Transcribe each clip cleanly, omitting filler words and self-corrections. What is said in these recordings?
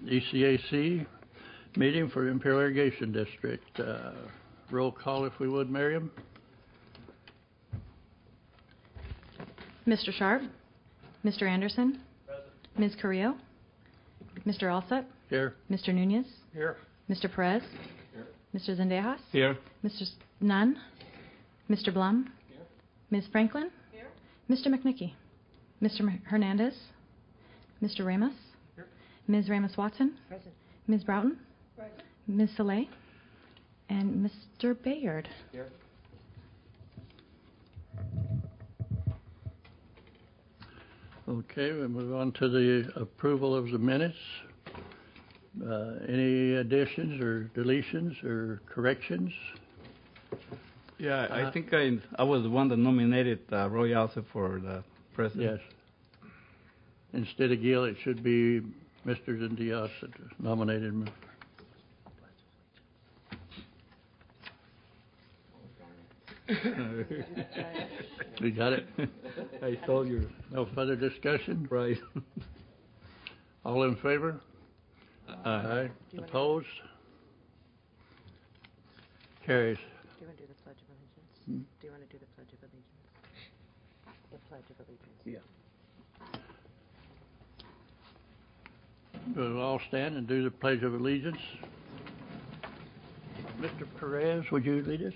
ECAC meeting for Imperial Irrigation District. Roll call, if we would, Miriam. Mr. Sharp, Mr. Anderson, present. Ms. Carrillo, Mr. Alsup, here. Mr. Nunez, Here. Mr. Perez, here. Mr. Zendejas, Here. Mr. Nunn, Mr. Blum, here. Ms. Franklin, here. Mr. McNicky, Mr. Hernandez, Mr. Ramos, here. Ms. Ramos-Watson, present. Ms. Broughton, present. Ms. Soleil, and Mr. Bayard. Here. Okay, we move on to the approval of the minutes. Any additions or deletions or corrections? Yeah, I think I was the one that nominated Roy Alsop for the president. Yes. Instead of Gil, it should be Mr. Zendejas that nominated him. We got it. I told you. No further discussion? Right. All in favor? Aye. Opposed? Carries. Do you want to do the Pledge of Allegiance? Do you want to do the Pledge of Allegiance? The Pledge of Allegiance. Yeah. We'll all stand and do the Pledge of Allegiance. Mr. Perez, would you lead us?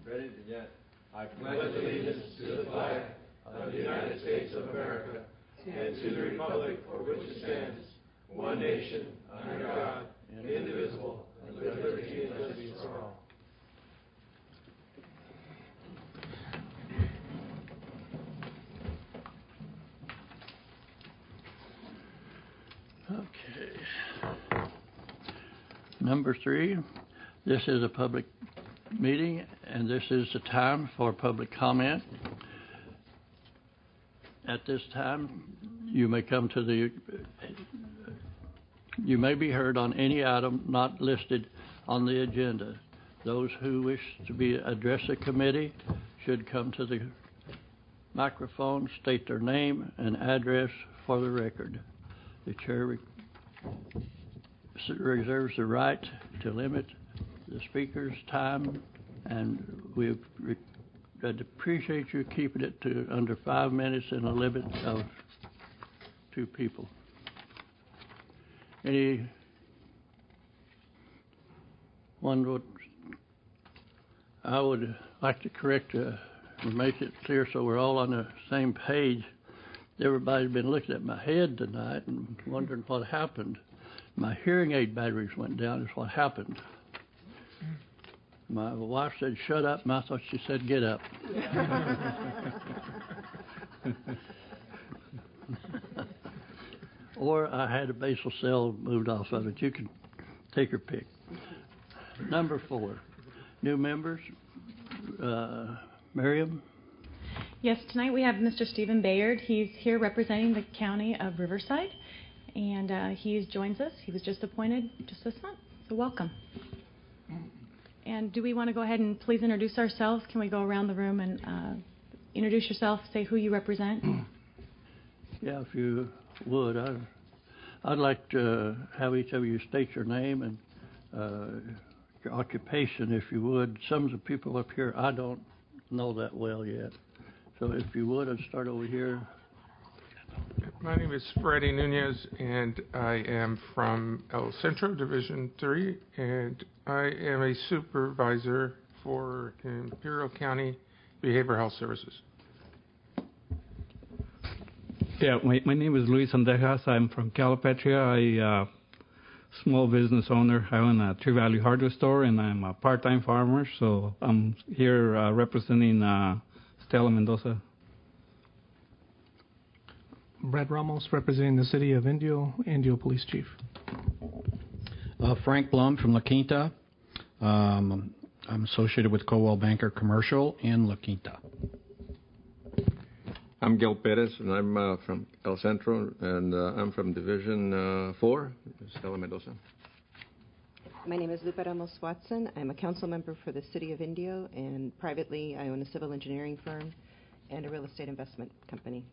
Ready to get. I pledge allegiance to the flag of the United States of America and to the republic for which it stands, one nation, under God, indivisible, with liberty and justice for all. Okay. Number 3, this is a public meeting, and this is the time for public comment. At this time, you may be heard on any item not listed on the agenda. Those who wish to address the committee should come to the microphone, state their name and address for the record. The chair reserves the right to limit the speaker's time, and I'd appreciate you keeping it to under 5 minutes and a limit of 2 people. I would like to correct and make it clear so we're all on the same page. Everybody's been looking at my head tonight and wondering what happened. My hearing aid batteries went down is what happened. My wife said, shut up, and I thought she said, get up. Or I had a basal cell moved off of it. You can take your pick. Number 4, new members. Miriam? Yes, tonight we have Mr. Stephen Bayard. He's here representing the county of Riverside, and he joins us. He was just appointed just this month, so welcome. And do we want to go ahead and please introduce ourselves? Can we go around the room and introduce yourself, say who you represent? Yeah, if you would. I'd like to have each of you state your name and your occupation, if you would. Some of the people up here I don't know that well yet. So if you would, I'd start over here. My name is Freddie Nunez, and I am from El Centro Division 3, and I am a supervisor for Imperial County Behavioral Health Services. Yeah, my name is Luis Zendejas. I'm from Calipatria. I small business owner. I own a Tree Valley hardware store, and I'm a part-time farmer, so I'm here representing Stella Mendoza. Brad Ramos, representing the city of Indio Police Chief. Frank Blum from La Quinta. I'm associated with Coldwell Banker Commercial in La Quinta. I'm Gil Perez, and I'm from El Centro, and I'm from Division 4, Stella Mendoza. My name is Lupe Ramos-Watson. I'm a council member for the city of Indio, and privately I own a civil engineering firm and a real estate investment company.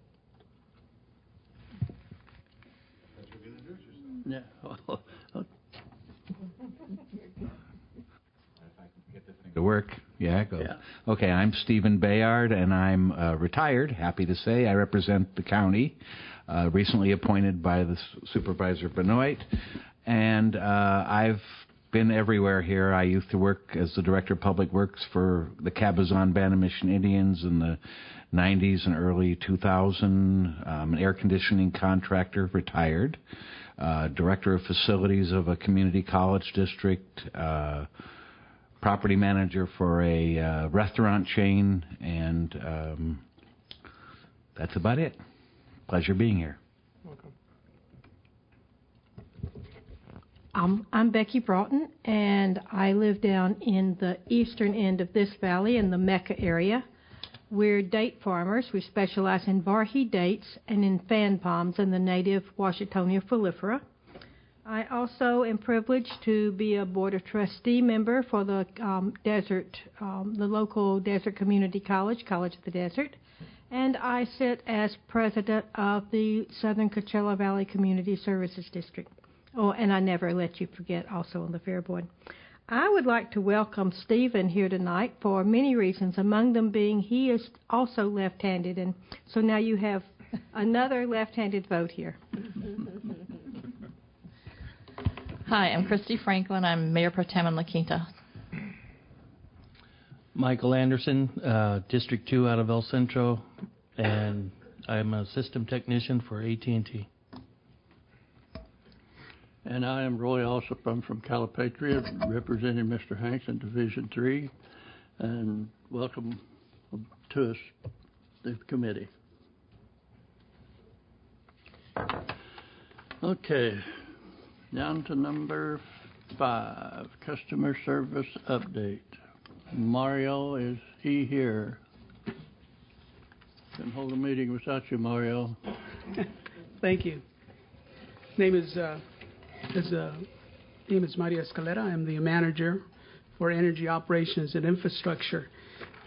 Yeah. To work. Yeah, it goes. Yeah. Okay, I'm Stephen Bayard, and I'm retired, happy to say. I represent the county, recently appointed by the Supervisor Benoit, and I've been everywhere here. I used to work as the Director of Public Works for the Cabazon Band of Mission Indians in the 90s and early 2000. An air conditioning contractor, retired. Director of Facilities of a community college district, property manager for a restaurant chain, and that's about it. Pleasure being here. Welcome. I'm Becky Broughton, and I live down in the eastern end of this valley in the Mecca area. We're date farmers. We specialize in barhi dates and in fan palms and the native Washingtonia foliifera. I also am privileged to be a Board of Trustee member for the the local Desert Community College, College of the Desert, and I sit as president of the Southern Coachella Valley Community Services District. Oh, and I never let you forget, also on the Fair Board. I would like to welcome Stephen here tonight for many reasons, among them being he is also left-handed, and so now you have another left-handed vote here. Hi, I'm Christy Franklin. I'm Mayor Pro Tem in La Quinta. Michael Anderson, District 2 out of El Centro, and I'm a system technician for AT&T. And I am Roy Alsop. I'm from Calipatria, representing Mr. Hanks in Division 3, and welcome to us, the committee. Okay, down to number 5, customer service update. Mario, is he here? Couldn't hold a meeting without you, Mario. Thank you. Name is Mario Escalera. I'm the manager for energy operations and infrastructure.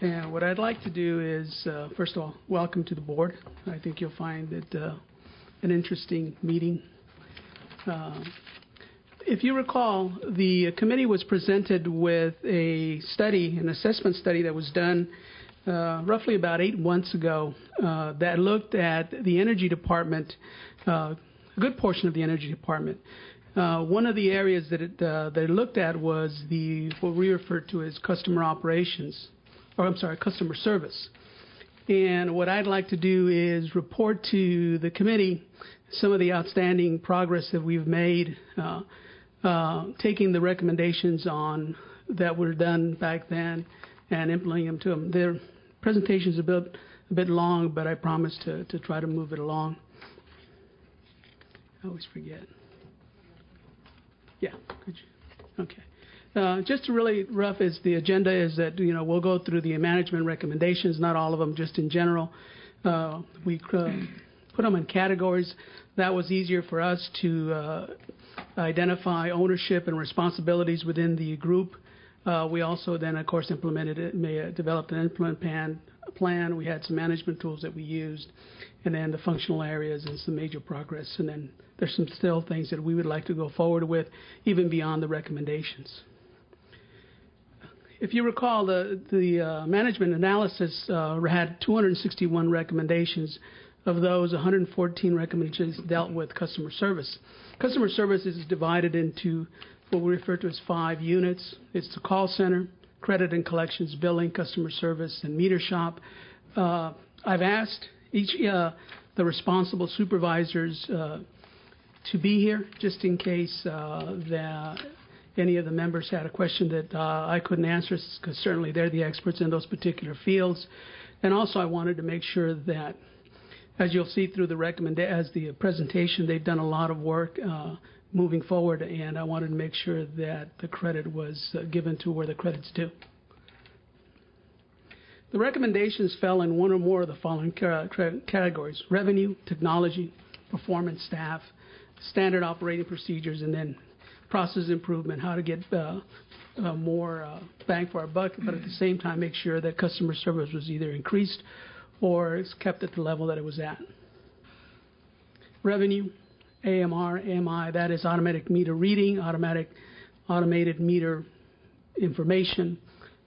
And what I'd like to do is, first of all, welcome to the board. I think you'll find it an interesting meeting. If you recall, the committee was presented with a study, an assessment study that was done roughly about 8 months ago that looked at the energy department, a good portion of the energy department. One of the areas that it looked at was what we refer to as customer service. And what I'd like to do is report to the committee some of the outstanding progress that we've made, taking the recommendations on that were done back then and implementing them to them. Their presentation's a bit long, but I promise to try to move it along. I always forget. Yeah, could you? Okay. Just to really rough is the agenda is that, we'll go through the management recommendations, not all of them, just in general. We put them in categories. That was easier for us to identify ownership and responsibilities within the group. We also then, of course, developed an implement plan. We had some management tools that we used, and then the functional areas and some major progress. And then there's some still things that we would like to go forward with, even beyond the recommendations. If you recall, the management analysis had 261 recommendations. Of those, 114 recommendations dealt with customer service. Customer service is divided into what we refer to as 5 units. It's the call center, credit and collections, billing, customer service, and meter shop. I've asked each the responsible supervisors to be here, just in case that any of the members had a question that I couldn't answer, because certainly they're the experts in those particular fields. And also I wanted to make sure that, as you'll see through the presentation, they've done a lot of work moving forward, and I wanted to make sure that the credit was given to where the credit's due. The recommendations fell in one or more of the following categories: revenue, technology, performance, staff, standard operating procedures, and then process improvement, how to get more bang for our buck, but at the same time make sure that customer service was either increased or it's kept at the level that it was at. Revenue AMR, AMI, that is automatic meter reading, automated meter information,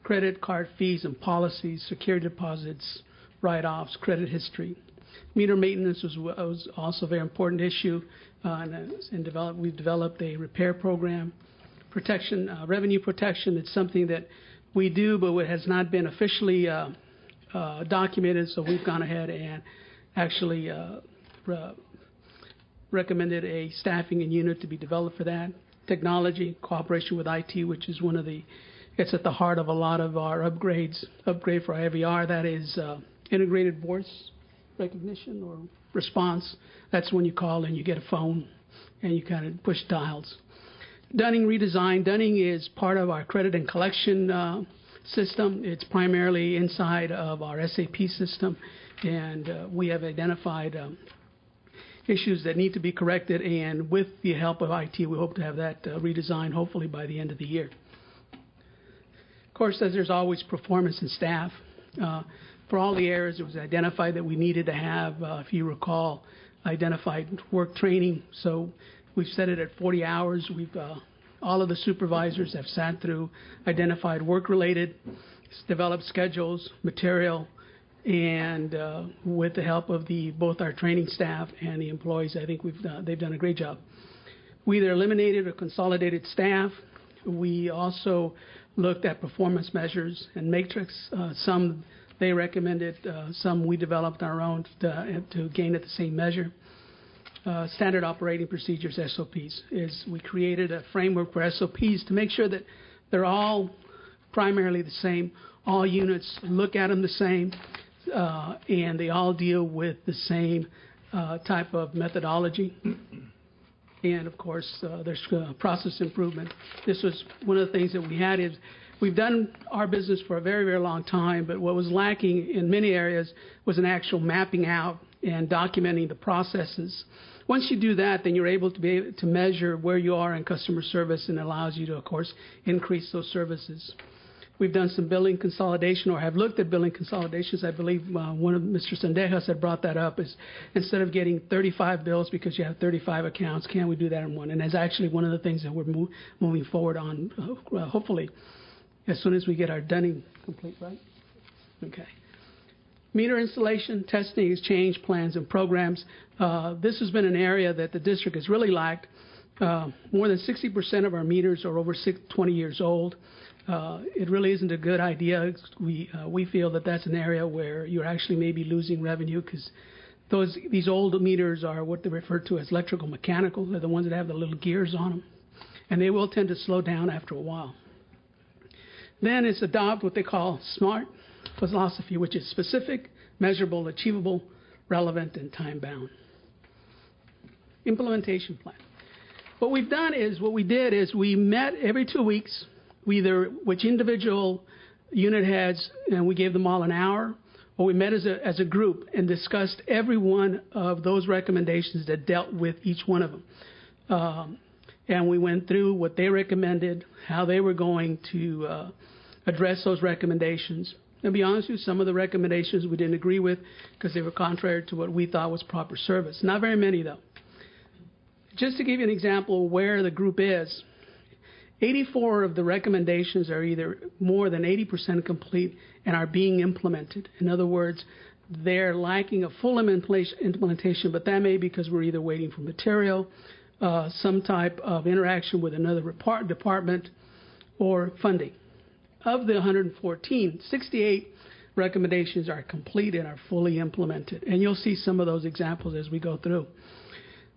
credit card fees and policies, security deposits, write-offs, credit history. Meter maintenance was also a very important issue, we've developed a repair program. Protection, revenue protection, it's something that we do, but it has not been officially documented, so we've gone ahead and actually recommended a staffing and unit to be developed for that. Technology, cooperation with IT, which is it's at the heart of a lot of our upgrades. Upgrade for IVR, that is integrated voice recognition or response. That's when you call and you get a phone and you kind of push dials. Dunning redesign. Dunning is part of our credit and collection system. It's primarily inside of our SAP system, and we have identified issues that need to be corrected, and with the help of IT, we hope to have that redesigned hopefully by the end of the year. Of course, as there's always performance and staff. For all the areas, it was identified that we needed to have, if you recall, identified work training. So we've set it at 40 hours. All of the supervisors have sat through, identified work-related, developed schedules, material, and with the help of both our training staff and the employees, I think they've done a great job. We either eliminated or consolidated staff. We also looked at performance measures and matrix. Some they recommended, some we developed our own to gain at the same measure. Standard operating procedures, SOPs, we created a framework for SOPs to make sure that they're all primarily the same. All units look at them the same, and they all deal with the same type of methodology. And of course, there's process improvement. This was one of the things that we had is we've done our business for a very, very long time, but what was lacking in many areas was an actual mapping out and documenting the processes. Once you do that, then you're able to measure where you are in customer service, and allows you to, of course, increase those services. We've done some billing consolidation, or have looked at billing consolidations. I believe one of Mr. Sendejas had brought that up, is instead of getting 35 bills because you have 35 accounts, can we do that in one? And that's actually one of the things that we're moving forward on, hopefully, as soon as we get our Dunning complete, right? Okay. Meter installation, testing, exchange plans, and programs. This has been an area that the district has really lacked. More than 60% of our meters are over 20 years old. It really isn't a good idea. We feel that that's an area where you're actually maybe losing revenue, because these old meters are what they refer to as electrical mechanical. They're the ones that have the little gears on them, and they will tend to slow down after a while. Then it's adopt what they call SMART philosophy, which is specific, measurable, achievable, relevant, and time-bound. Implementation plan. What we did is we met every 2 weeks, which individual unit heads, and we gave them all an hour, or we met as a group and discussed every one of those recommendations that dealt with each one of them. And we went through what they recommended, how they were going to address those recommendations. And to be honest with you, some of the recommendations we didn't agree with because they were contrary to what we thought was proper service. Not very many, though. Just to give you an example of where the group is, 84 of the recommendations are either more than 80% complete and are being implemented. In other words, they're lacking a full implementation, but that may be because we're either waiting for material, some type of interaction with another department, or funding. Of the 114, 68 recommendations are complete and are fully implemented. And you'll see some of those examples as we go through.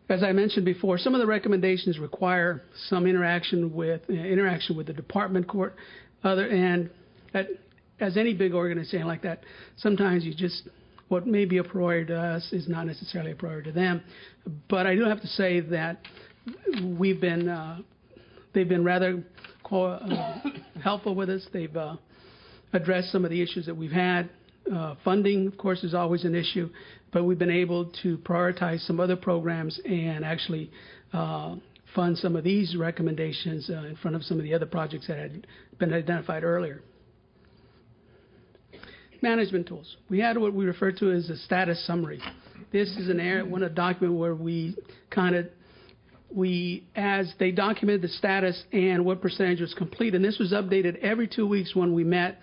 As I mentioned before, some of the recommendations require some interaction with the department court. As any big organization like that, sometimes what may be a priority to us is not necessarily a priority to them. But I do have to say that they've been rather helpful with us. They've addressed some of the issues that we've had. Funding, of course, is always an issue, but we've been able to prioritize some other programs and actually fund some of these recommendations in front of some of the other projects that had been identified earlier. Management tools. We had what we refer to as a status summary. This is a document where we kind of as they documented the status and what percentage was complete, and this was updated every 2 weeks when we met,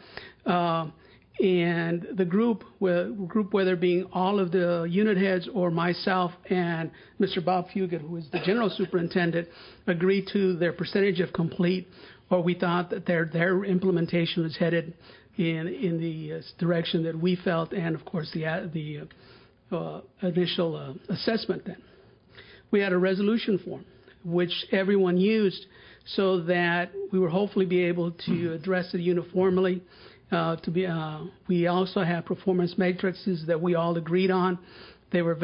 and the group, whether being all of the unit heads or myself and Mr. Bob Fugit, who is the general superintendent, agreed to their percentage of complete, or we thought that their implementation was headed in the direction that we felt, and of course the initial assessment then. We had a resolution form, which everyone used so that we would hopefully be able to address it uniformly. We also have performance matrices that we all agreed on. They were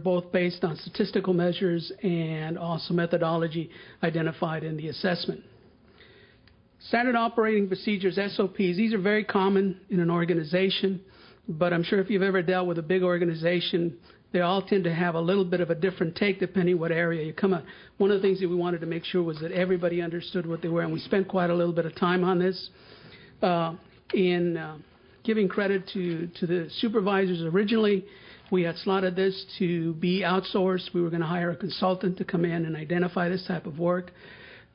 both based on statistical measures and also methodology identified in the assessment. Standard operating procedures, SOPs, these are very common in an organization, but I'm sure if you've ever dealt with a big organization, they all tend to have a little bit of a different take depending what area you come at. One of the things that we wanted to make sure was that everybody understood what they were, and we spent quite a little bit of time on this. In giving credit to the supervisors originally, we had slotted this to be outsourced. We were going to hire a consultant to come in and identify this type of work.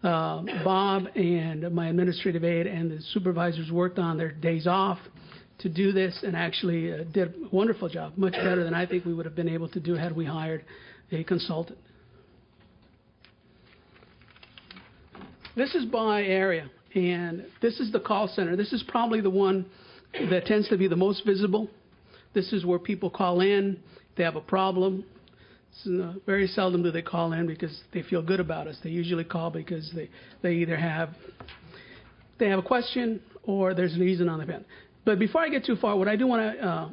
Bob and my administrative aide and the supervisors worked on their days off to do this and actually did a wonderful job, much better than I think we would have been able to do had we hired a consultant. This is by area, and this is the call center. This is probably the one that tends to be the most visible. This is where people call in, they have a problem. Very seldom do they call in because they feel good about us. They usually call because they either have a question or there's a reason on the event. But before I get too far, what I do want to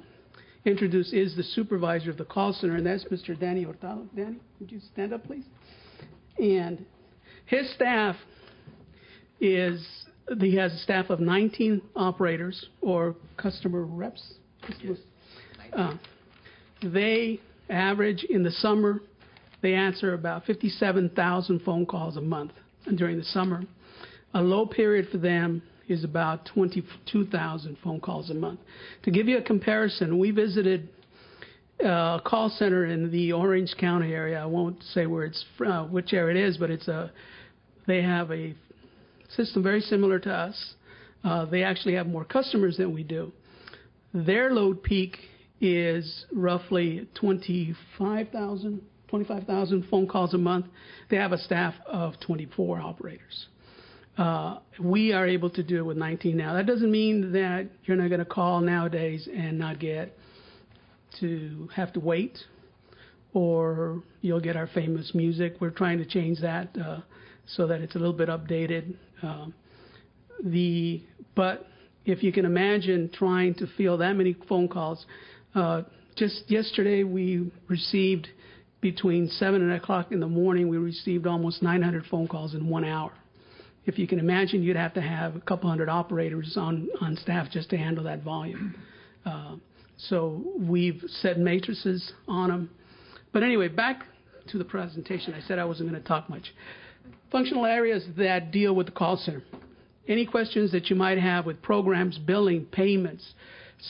introduce is the supervisor of the call center, and that's Mr. Danny Hurtado. Danny, would you stand up, please? And his staff he has a staff of 19 operators or customer reps. They average in the summer, they answer about 57,000 phone calls a month during the summer. A low period for them is about 22,000 phone calls a month. To give you a comparison, we visited a call center in the Orange County area. I won't say where it's which area it is, but they have a system very similar to us. They actually have more customers than we do. Their load peak is roughly 25,000 phone calls a month. They have a staff of 24 operators. We are able to do it with 19 now. That doesn't mean that you're not going to call nowadays and not have to wait, or you'll get our famous music. We're trying to change that so that it's a little bit updated. But if you can imagine trying to field that many phone calls, just yesterday we received between 7 and 8 o'clock in the morning, we received almost 900 phone calls in 1 hour. If you can imagine, you'd have to have a couple hundred operators on staff just to handle that volume. So we've set matrices on them. But anyway, back to the presentation. I said I wasn't going to talk much. Functional areas that deal with the call center. Any questions that you might have with programs, billing, payments,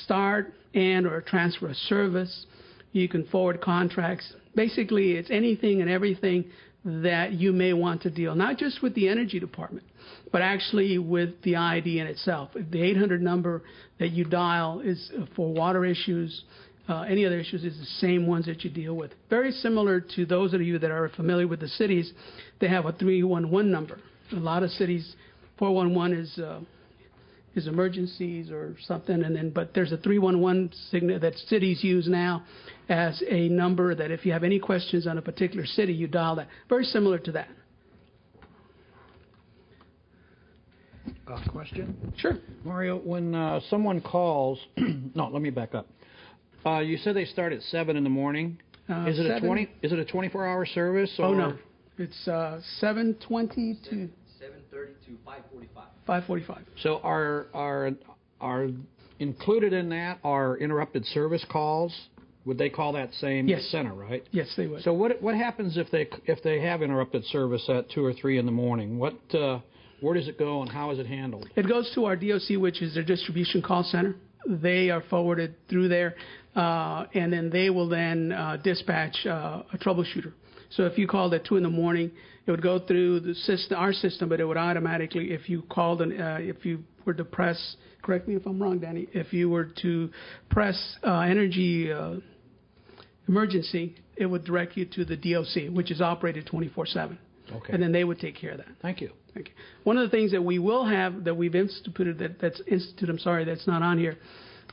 start and or transfer of service, you can forward contracts. Basically, it's anything and everything that you may want to deal, not just with the energy department, but actually with the ID in itself. The 800 number that you dial is for water issues, any other issues is the same ones that you deal with. Very similar to those of you that are familiar with the cities, they have a 311 number. A lot of cities, 411 is emergencies or something, but there's a 311 signal that cities use now as a number that if you have any questions on a particular city, you dial that. Very similar to that. Question? Sure. Mario, when someone calls, no, let me back up. You said they start at 7 in the morning. Is it 7? Is it a 24-hour service? Or? Oh no, it's 7:20 to 7:30 to 5:45. 5:45. So are included in that are interrupted service calls? Would they call that same center, right? Yes, they would. So what happens if they have interrupted service at 2 or 3 in the morning? Where does it go and how is it handled? It goes to our DOC, which is their distribution call center. They are forwarded through there. and then they will then dispatch a troubleshooter. So if you called at 2 in the morning, it would go through the system, our system, but it would automatically, if you called and if you were to press, correct me if I'm wrong, Danny, if you were to press energy emergency, it would direct you to the DOC, which is operated 24/7. Okay. And then they would take care of that. Thank you. Thank you. One of the things that we will have, that we've instituted, that's not on here,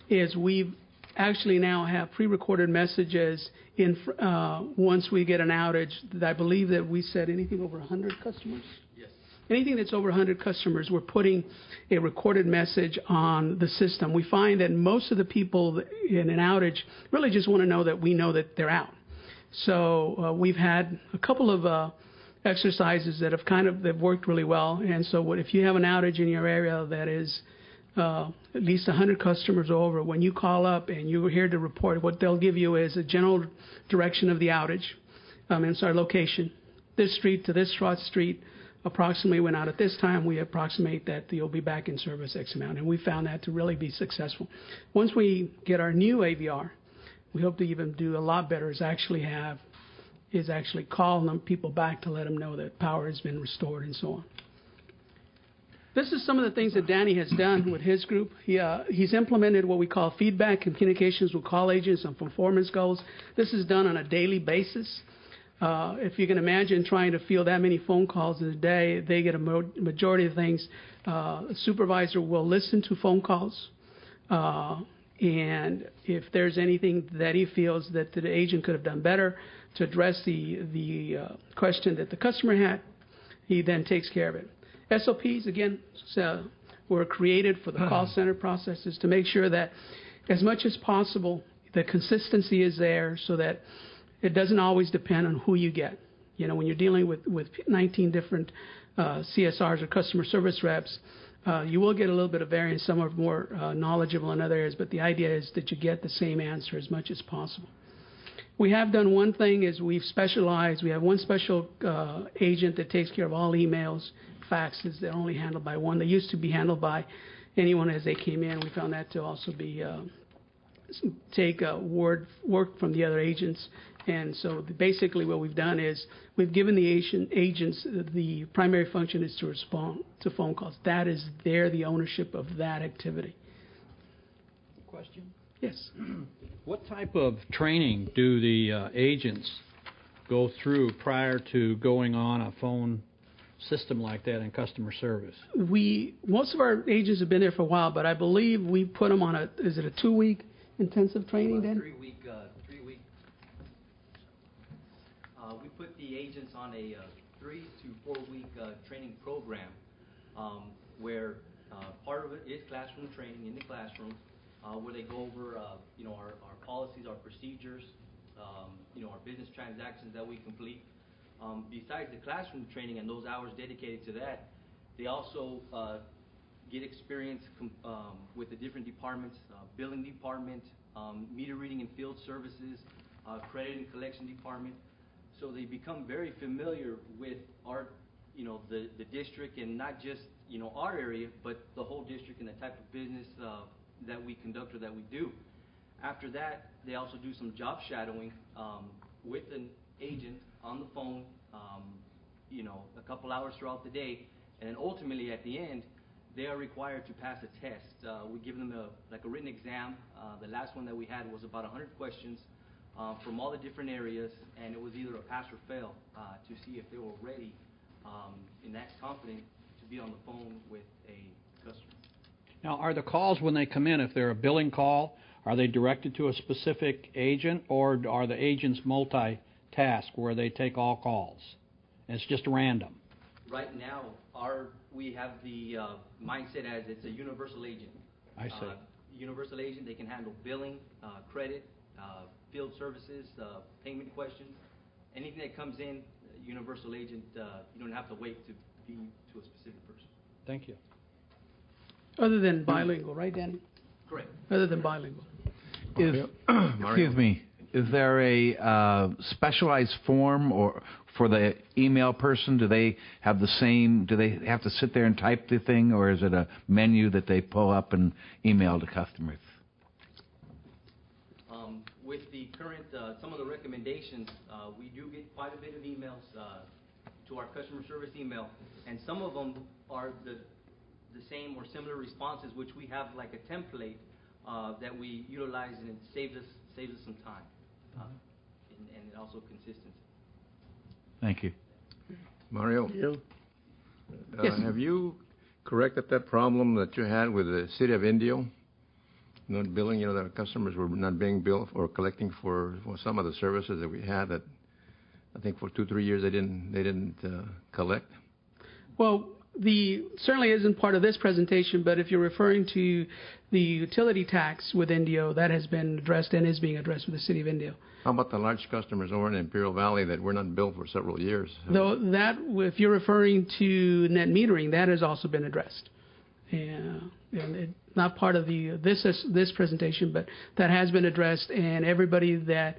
is we've actually now have pre-recorded messages in once we get an outage. I believe that we said anything over 100 customers? Yes. Anything that's over 100 customers, we're putting a recorded message on the system. We find that most of the people in an outage really just want to know that we know that they're out. So we've had a couple of exercises that have worked really well. And so if you have an outage in your area that is at least 100 customers over, when you call up and you're here to report, what they'll give you is a general direction of the outage. It's our location. This street to this street approximately went out at this time. We approximate that you'll be back in service X amount. And we found that to really be successful. Once we get our new AVR, we hope to even do a lot better, is actually call them people back to let them know that power has been restored and so on. This is some of the things that Danny has done with his group. He's implemented what we call feedback and communications with call agents and performance goals. This is done on a daily basis. If you can imagine trying to field that many phone calls in a day, they get a majority of things. A supervisor will listen to phone calls. And if there's anything that he feels that the agent could have done better to address the question that the customer had, he then takes care of it. SOPs, again, were created for the call center processes to make sure that as much as possible, the consistency is there so that it doesn't always depend on who you get. You know, when you're dealing with 19 different CSRs or customer service reps, you will get a little bit of variance. Some are more knowledgeable in other areas, but the idea is that you get the same answer as much as possible. We have done one thing is we've specialized. We have one special agent that takes care of all emails, faxes. They're only handled by one. They used to be handled by anyone as they came in. We found that to also be take work from the other agents. And so basically what we've done is we've given the agents the primary function is to respond to phone calls. That is the ownership of that activity. Question? Yes. What type of training do the agents go through prior to going on a phone system like that in customer service? Most of our agents have been there for a while, but I believe we put them on a 2-week intensive training then? 3 week. We put the agents on a 3 to 4 week training program where part of it is classroom training in the classroom, where they go over our policies, our procedures, our business transactions that we complete. Besides the classroom training and those hours dedicated to that, they also get experience with the different departments, billing department, meter reading and field services, credit and collection department. So they become very familiar with our, the district, and not just, our area, but the whole district and the type of business that we conduct or that we do. After that, they also do some job shadowing with an agent on the phone, a couple hours throughout the day, and then ultimately at the end, they are required to pass a test. We give them a written exam. The last one that we had was about 100 questions from all the different areas, and it was either a pass or fail to see if they were ready and that confident to be on the phone with a customer. Now, are the calls when they come in, if they're a billing call, are they directed to a specific agent, or are the agents multitask where they take all calls? And it's just random. Right now, we have the mindset as it's a universal agent. I see. Universal agent, they can handle billing, credit, field services, payment questions. Anything that comes in, universal agent, you don't have to wait to be to a specific person. Thank you. Other than bilingual, right, Danny? Correct. Other than bilingual. Excuse me. Is there a specialized form or for the email person? Do they have the same? Do they have to sit there and type the thing, or is it a menu that they pull up and email to customers? with the current, some of the recommendations, we do get quite a bit of emails to our customer service email, and some of them are the same or similar responses, which we have like a template that we utilize, and it saves us some time, and also consistency. Thank you. Mario, Yes. have you corrected that problem that you had with the city of Indio? Not billing, the customers were not being billed or collecting for some of the services that we had that I think for 2-3 years they didn't collect. Well, certainly isn't part of this presentation, but if you're referring to the utility tax with Indio, that has been addressed and is being addressed with the city of Indio. How about the large customers over in Imperial Valley that were not billed for several years? Though that, if you're referring to net metering, that has also been addressed. And it's not part of this presentation, but that has been addressed, and everybody that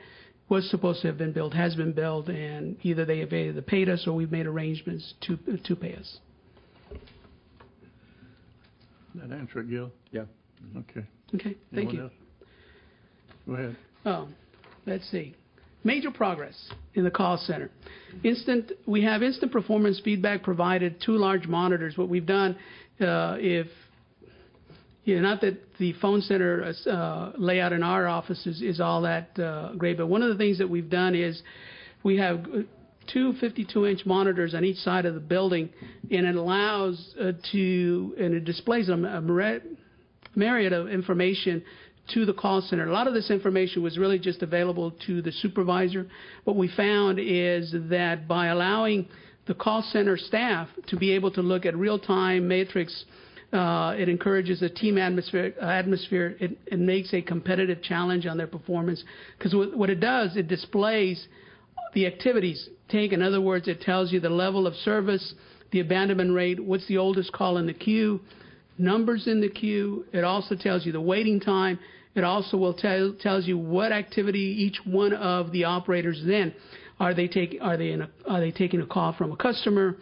was supposed to have been billed has been billed, and either they have either paid us or we've made arrangements to pay us. That answer it, Gil? Yeah. Okay. Okay, thank Anyone you. else? Go ahead. Let's see. Major progress in the call center. We have instant performance feedback provided, 2 large monitors. What we've done, not that the phone center layout in our office is all that great, but one of the things that we've done is we have 2 52-inch monitors on each side of the building, and it allows and it displays a myriad of information to the call center. A lot of this information was really just available to the supervisor. What we found is that by allowing the call center staff to be able to look at real-time matrix, it encourages a team atmosphere. It makes a competitive challenge on their performance, because what it does, it displays the activities taken. In other words, it tells you the level of service, the abandonment rate, what's the oldest call in the queue, numbers in the queue. It also tells you the waiting time. It also will tells you what activity each one of the operators then. Are they taking a call from a customer?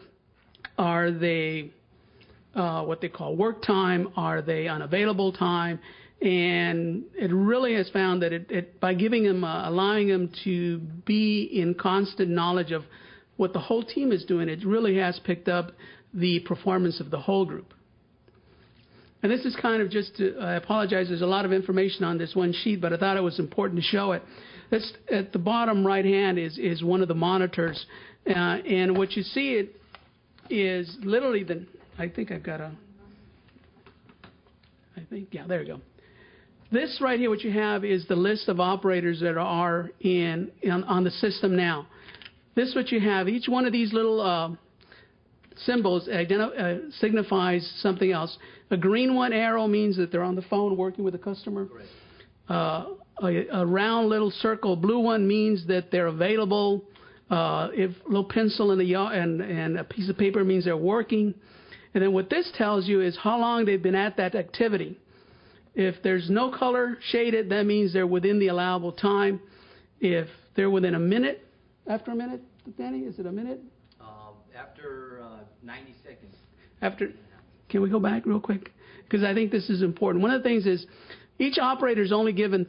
Are they what they call work time? Are they unavailable time? And it really has found that by giving them, allowing them to be in constant knowledge of what the whole team is doing, it really has picked up the performance of the whole group. And this is kind of I apologize, there's a lot of information on this one sheet, but I thought it was important to show it. This, at the bottom right hand is one of the monitors. And what you see is literally there we go. This right here, what you have is the list of operators that are on the system now. This what you have. Each one of these little symbols signifies something else. A green one arrow means that they're on the phone working with a customer. A round little circle, blue one, means that they're available. If a little pencil and a piece of paper means they're working. And then what this tells you is how long they've been at that activity. If there's no color shaded, that means they're within the allowable time. If they're within a minute, after a minute, Danny, is it a minute? After 90 seconds. Can we go back real quick? Because I think this is important. One of the things is each operator is only given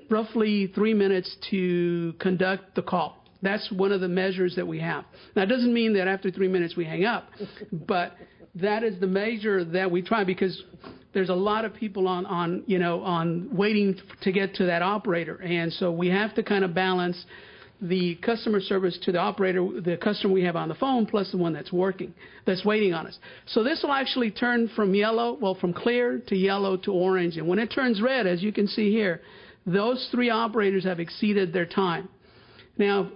roughly 3 minutes to conduct the call. That's one of the measures that we have. Now, it doesn't mean that after 3 minutes we hang up, but that is the measure that we try, because there's a lot of people on waiting to get to that operator, and so we have to kind of balance the customer service to the operator, the customer we have on the phone, plus the one that's waiting on us. So this will actually turn from clear to yellow to orange, and when it turns red, as you can see here, those 3 operators have exceeded their time. Now,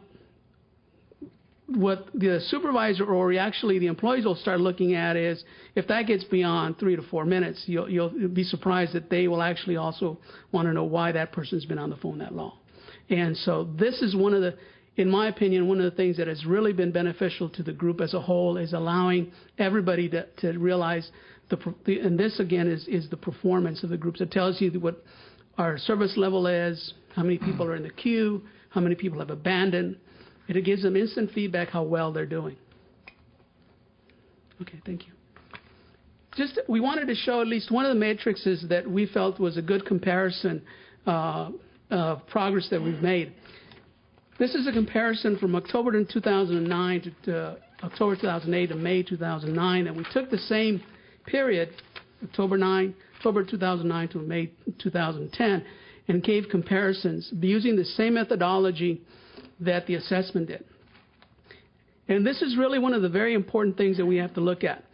what the supervisor or actually the employees will start looking at is if that gets beyond 3 to 4 minutes, you'll be surprised that they will actually also want to know why that person's been on the phone that long. And so this is in my opinion, one of the things that has really been beneficial to the group as a whole is allowing everybody to realize and this again is the performance of the groups. It tells you what our service level is, how many people are in the queue, how many people have abandoned. It gives them instant feedback how well they're doing. Okay, thank you. We wanted to show at least one of the matrices that we felt was a good comparison progress that we've made. This is a comparison from October 2009 to October 2008 to May 2009, and we took the same period, October 2009 to May 2010, and gave comparisons using the same methodology that the assessment did. And this is really one of the very important things that we have to look at.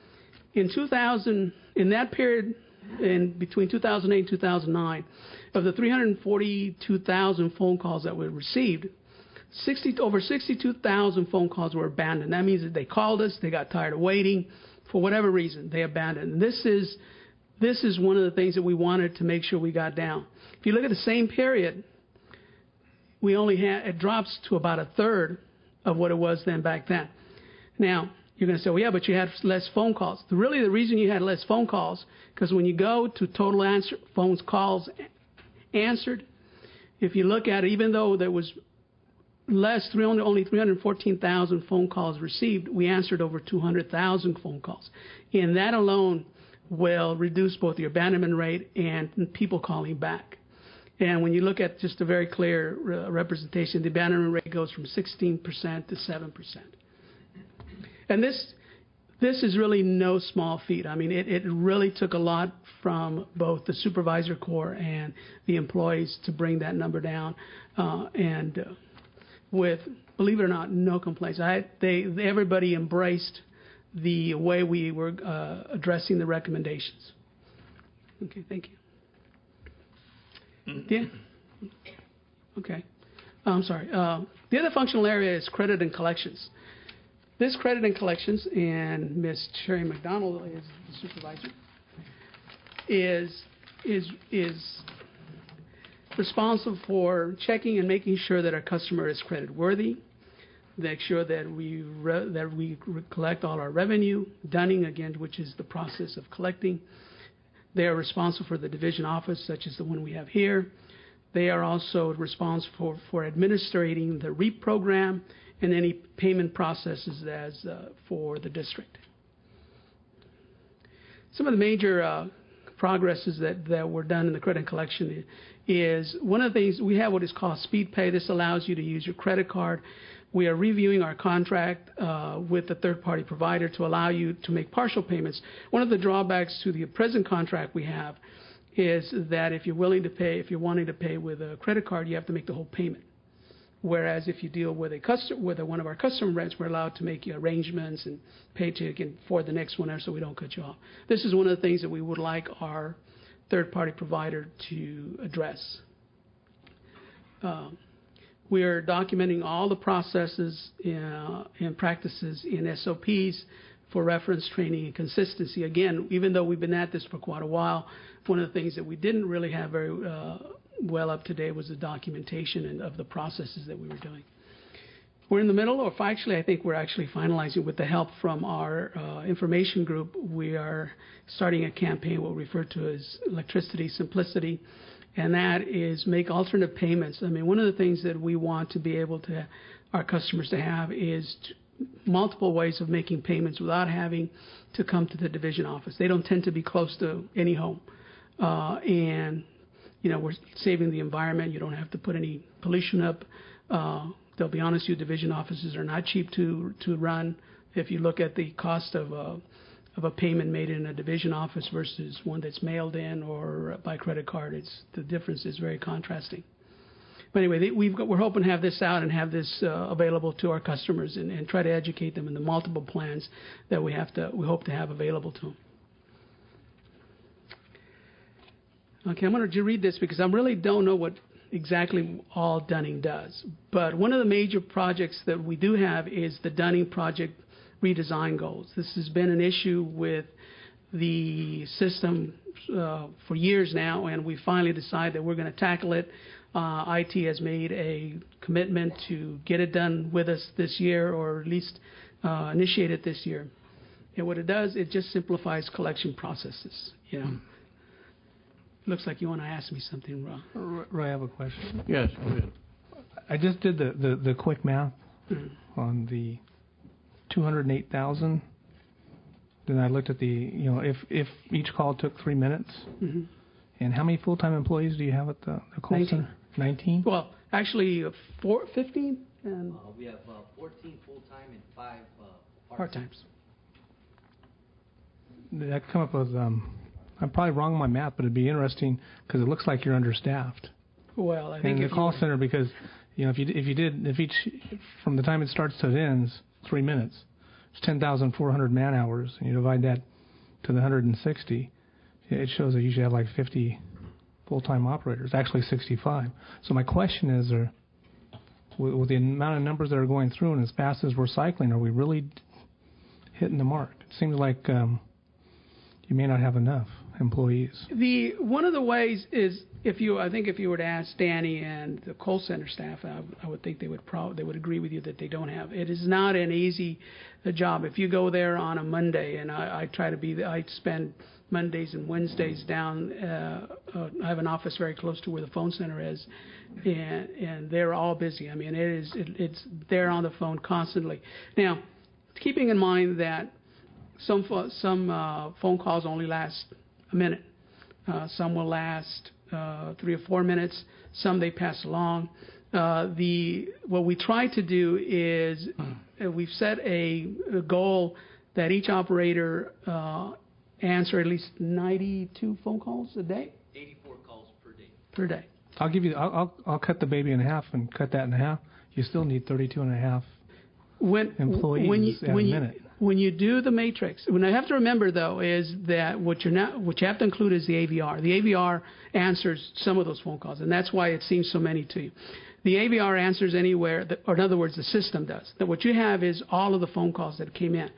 In that period, between 2008 and 2009, of the 342,000 phone calls that were received, over 62,000 phone calls were abandoned. That means that they called us, they got tired of waiting, for whatever reason, they abandoned. And this is one of the things that we wanted to make sure we got down. If you look at the same period, it drops to about a third of what it was then back then. Now, you're going to say, well, yeah, but you had less phone calls. Really, the reason you had less phone calls, because when you go to total phone calls answered, if you look at it, even though there was only 314,000 phone calls received, we answered over 200,000 phone calls. And that alone will reduce both the abandonment rate and people calling back. And when you look at just a very clear representation, the abandonment rate goes from 16% to 7%. And this is really no small feat. I mean, it really took a lot from both the supervisor corps and the employees to bring that number down. With, believe it or not, no complaints. Everybody embraced the way we were addressing the recommendations. Okay, thank you. Yeah? Okay. I'm sorry. The other functional area is credit and collections. This credit and collections, and Ms. Sherry McDonald is the supervisor, is responsible for checking and making sure that our customer is credit worthy, make sure that we collect all our revenue, dunning again, which is the process of collecting. They are responsible for the division office, such as the one we have here. They are also responsible for administrating the REAP program and any payment processes for the district. Some of the major progresses that were done in the credit collection is one of the things we have what is called speed pay. This allows you to use your credit card. We are reviewing our contract with the third-party provider to allow you to make partial payments. One of the drawbacks to the present contract we have is that if you're wanting to pay with a credit card, you have to make the whole payment. Whereas if you deal with one of our customer rents, we're allowed to make arrangements and pay for the next one, so we don't cut you off. This is one of the things that we would like our third-party provider to address. We are documenting all the processes and practices in SOPs for reference, training, and consistency. Again, even though we've been at this for quite a while, one of the things that we didn't really have very well up to date was the documentation of the processes that we were doing. We're in the middle, or actually I think we're actually finalizing with the help from our information group. We are starting a campaign we'll refer to as Electricity Simplicity, and that is make alternate payments. I mean, one of the things that we want to be able to our customers to have is multiple ways of making payments without having to come to the division office. They don't tend to be close to any home, and we're saving the environment. You don't have to put any pollution up. They'll be honest with you, division offices are not cheap to run. If you look at the cost of a payment made in a division office versus one that's mailed in or by credit card, the difference is very contrasting. But anyway, we're hoping to have this out and have this available to our customers and try to educate them in the multiple plans that we hope to have available to them. Okay, I'm going to read this because I really don't know what exactly all Dunning does. But one of the major projects that we do have is the Dunning project redesign goals. This has been an issue with the system for years now, and we finally decided that we're going to tackle it. IT has made a commitment to get it done with us this year, or at least initiate it this year. And what it does, it just simplifies collection processes. Looks like you want to ask me something, Roy. Roy, I have a question. Yes, go ahead. I just did the quick math on the 208,000. Then I looked at if each call took 3 minutes. Mm-hmm. And how many full-time employees do you have at the call 19. center? 19? Well, actually, 15, and We have 14 full-time and 5 part-times. I come up with, I'm probably wrong on my math, but it'd be interesting because it looks like you're understaffed. Well, I think in the call center, because if each from the time it starts to it ends 3 minutes, it's 10,400 man hours, and you divide that to the 160, it shows that you should have like 50 full-time operators, actually 65. So my question is, with the amount of numbers that are going through and as fast as we're cycling, are we really hitting the mark? It seems like you may not have enough employees. One of the ways is if you were to ask Danny and the call center staff, I would think they would agree with you that they don't have. It is not an easy job. If you go there on a Monday, and I try to be there, I spend Mondays and Wednesdays down. I have an office very close to where the phone center is, and they're all busy. I mean, it's they're on the phone constantly. Now, keeping in mind that some phone calls only last a minute. Some will last 3 or 4 minutes. Some they pass along. What we try to do is we've set a goal that each operator answer at least 92 phone calls a day. 84 calls per day. I'll give you. I'll cut the baby in half and cut that in half. You still need 32 and a half employees a minute. When you do the matrix, what I have to remember though is that what you have to include is the AVR. The AVR answers some of those phone calls, and that's why it seems so many to you. The AVR answers anywhere, or in other words, the system does. That what you have is all of the phone calls that came in.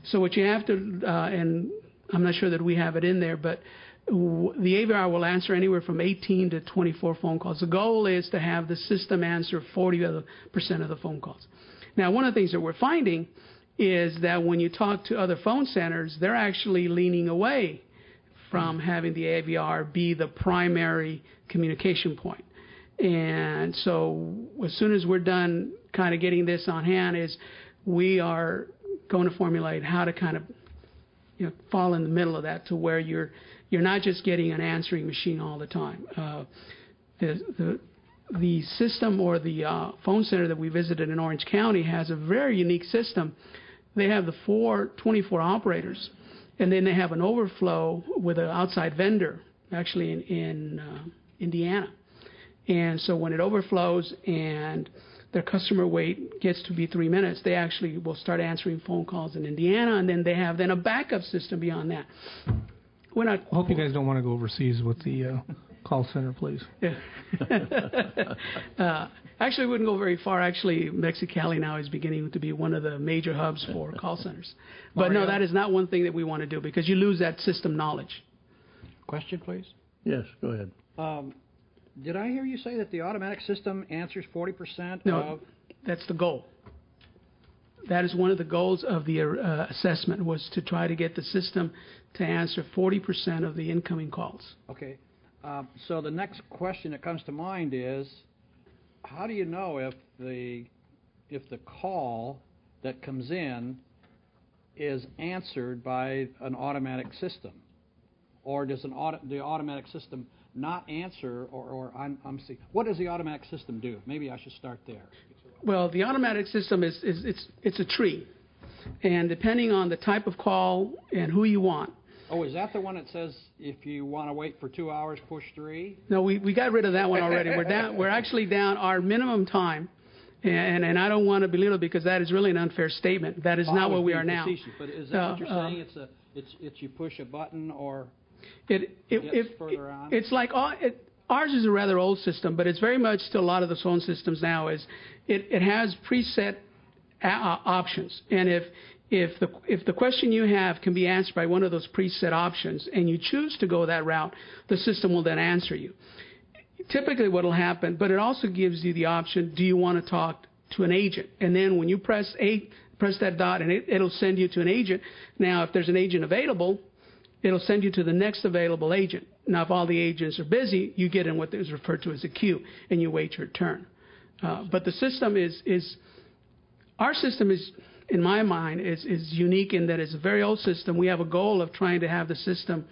So what you have to, and I'm not sure that we have it in there, but the AVR will answer anywhere from 18 to 24 phone calls. The goal is to have the system answer 40% of the phone calls. Now, one of the things that we're finding is that when you talk to other phone centers, they're actually leaning away from having the AVR be the primary communication point. And so as soon as we're done kind of getting this on hand, is we are going to formulate how to kind of fall in the middle of that to where you're not just getting an answering machine all the time. The system or the phone center that we visited in Orange County has a very unique system. They have the 24 operators, and then they have an overflow with an outside vendor, actually in Indiana. And so when it overflows and their customer wait gets to be 3 minutes, they actually will start answering phone calls in Indiana, and then they have a backup system beyond that. I hope you guys don't want to go overseas with the call center, please. Actually, we wouldn't go very far. Actually, Mexicali now is beginning to be one of the major hubs for call centers. But no, that is not one thing that we want to do because you lose that system knowledge. Question, please. Yes, go ahead. Did I hear you say that the automatic system answers 40% No, that's the goal. That is one of the goals of the assessment, was to try to get the system to answer 40% of the incoming calls. Okay. So the next question that comes to mind is, how do you know if the call that comes in is answered by an automatic system, or does the automatic system not answer, or what does the automatic system do? Maybe I should start there. Well, the automatic system it's a tree, and depending on the type of call and who you want. Oh, is that the one that says if you want to wait for 2 hours, push 3? No, we got rid of that one already. We're actually down our minimum time, and I don't want to belittle it because that is really an unfair statement. That is not what we are now. But is that what you're saying? It's you push a button or further on? It's like ours is a rather old system, but it's very much still a lot of the phone systems now is it has preset options, and if the question you have can be answered by one of those preset options and you choose to go that route, the system will then answer you. Typically what will happen, but it also gives you the option, do you want to talk to an agent? And then when you press that dot and it'll send you to an agent. Now if there's an agent available, it'll send you to the next available agent. Now if all the agents are busy, you get in what is referred to as a queue and you wait your turn. But the system our system is, in my mind, is unique in that it's a very old system. We have a goal of trying to have the system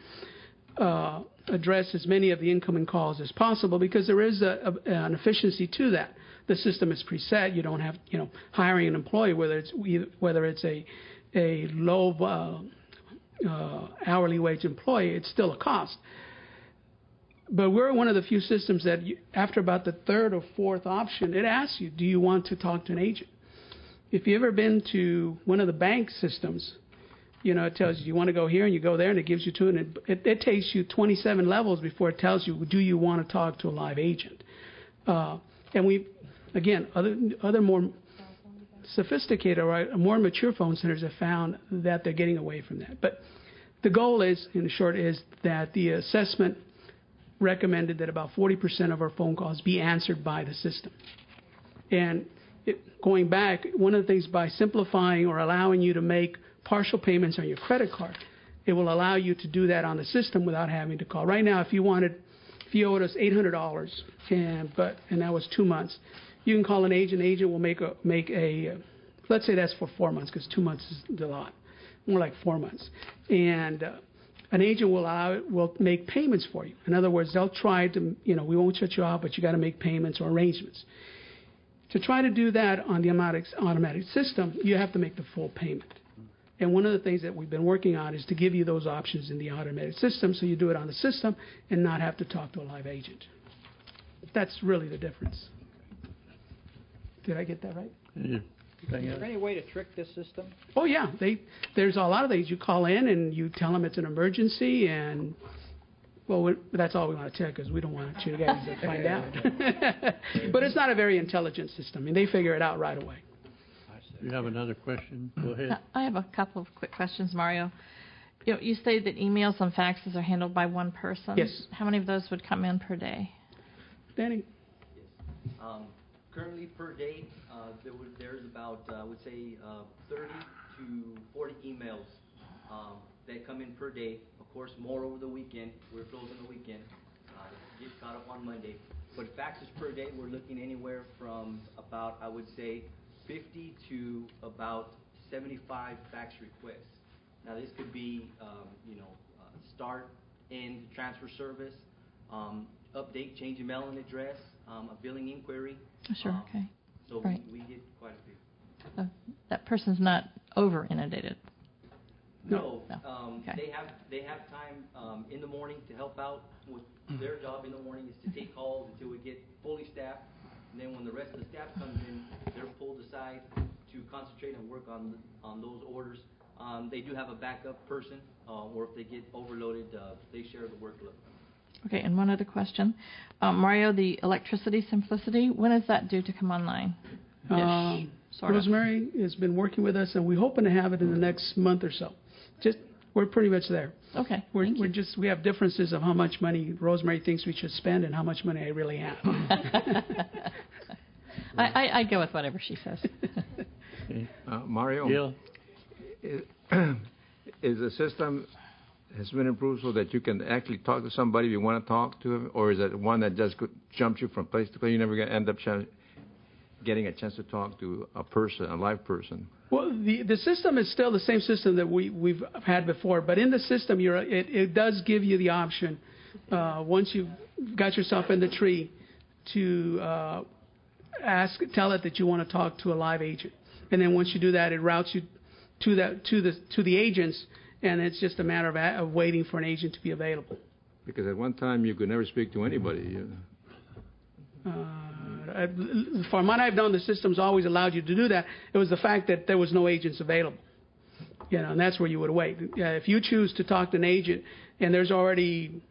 address as many of the incoming calls as possible, because there is an efficiency to that. The system is preset. You don't have, hiring an employee, whether it's a low hourly wage employee, it's still a cost. But we're one of the few systems that after about the third or fourth option, it asks you, do you want to talk to an agent? If you've ever been to one of the bank systems, it tells you want to go here and you go there and it gives you two, and it takes you 27 levels before it tells you, do you want to talk to a live agent? And other more sophisticated or more mature phone centers have found that they're getting away from that. But the goal is, in short, is that the assessment recommended that about 40% of our phone calls be answered by the system. And going back, one of the things, by simplifying or allowing you to make partial payments on your credit card, it will allow you to do that on the system without having to call. Right now, if you owed us $800 and that was 2 months, you can call an agent. The agent will make a let's say that's for 4 months, because 2 months is a lot, more like 4 months, and an agent will make payments for you. In other words, they'll try to, we won't shut you off, but you got to make payments or arrangements. To try to do that on the automatic system, you have to make the full payment. And one of the things that we've been working on is to give you those options in the automated system, so you do it on the system and not have to talk to a live agent. That's really the difference. Did I get that right? Yeah. Is there any way to trick this system? Oh, yeah. There's a lot of things. You call in and you tell them it's an emergency, and, that's all we want to tell, because we don't want you guys to find out. But it's not a very intelligent system. I mean, they figure it out right away. You have another question? Go ahead. I have a couple of quick questions, Mario. You say that emails and faxes are handled by one person. Yes. How many of those would come in per day? Danny? Yes. Currently, per day, there's about, I would say, 30 to 40 emails that come in per day. Of course, more over the weekend. We're closing the weekend. Get caught up on Monday. But faxes per day, we're looking anywhere from about, I would say, 50 to about 75 fax requests. Now, this could be, start, end, transfer service, update, change in mailing address, a billing inquiry. Sure, okay. So right. we get quite a few. That person's not over inundated. No. Okay. They have time in the morning to help out with their job in the morning is to take calls until we get fully staffed. And then when the rest of the staff comes in, they're pulled aside to concentrate and work on those orders. They do have a backup person, or if they get overloaded, they share the workload. Okay, and one other question. Mario, the electricity simplicity, when is that due to come online? Rosemary has been working with us, and we're hoping to have it in the next month or so. We're pretty much there. Okay. We have differences of how much money Rosemary thinks we should spend and how much money I really have. I go with whatever she says. Mario, is the system has been improved so that you can actually talk to somebody if you want to talk to him, or is it one that just jumps you from place to place? You're never going to end up getting a chance to talk to a live person. Well, the system is still the same system that we've had before, but in the system, it does give you the option, once you've got yourself in the tree, to tell it that you want to talk to a live agent, and then once you do that, it routes you to the agents, and it's just a matter of waiting for an agent to be available. Because at one time you could never speak to anybody. From what I've known, the system's always allowed you to do that. It was the fact that there was no agents available, and that's where you would wait. If you choose to talk to an agent and there's already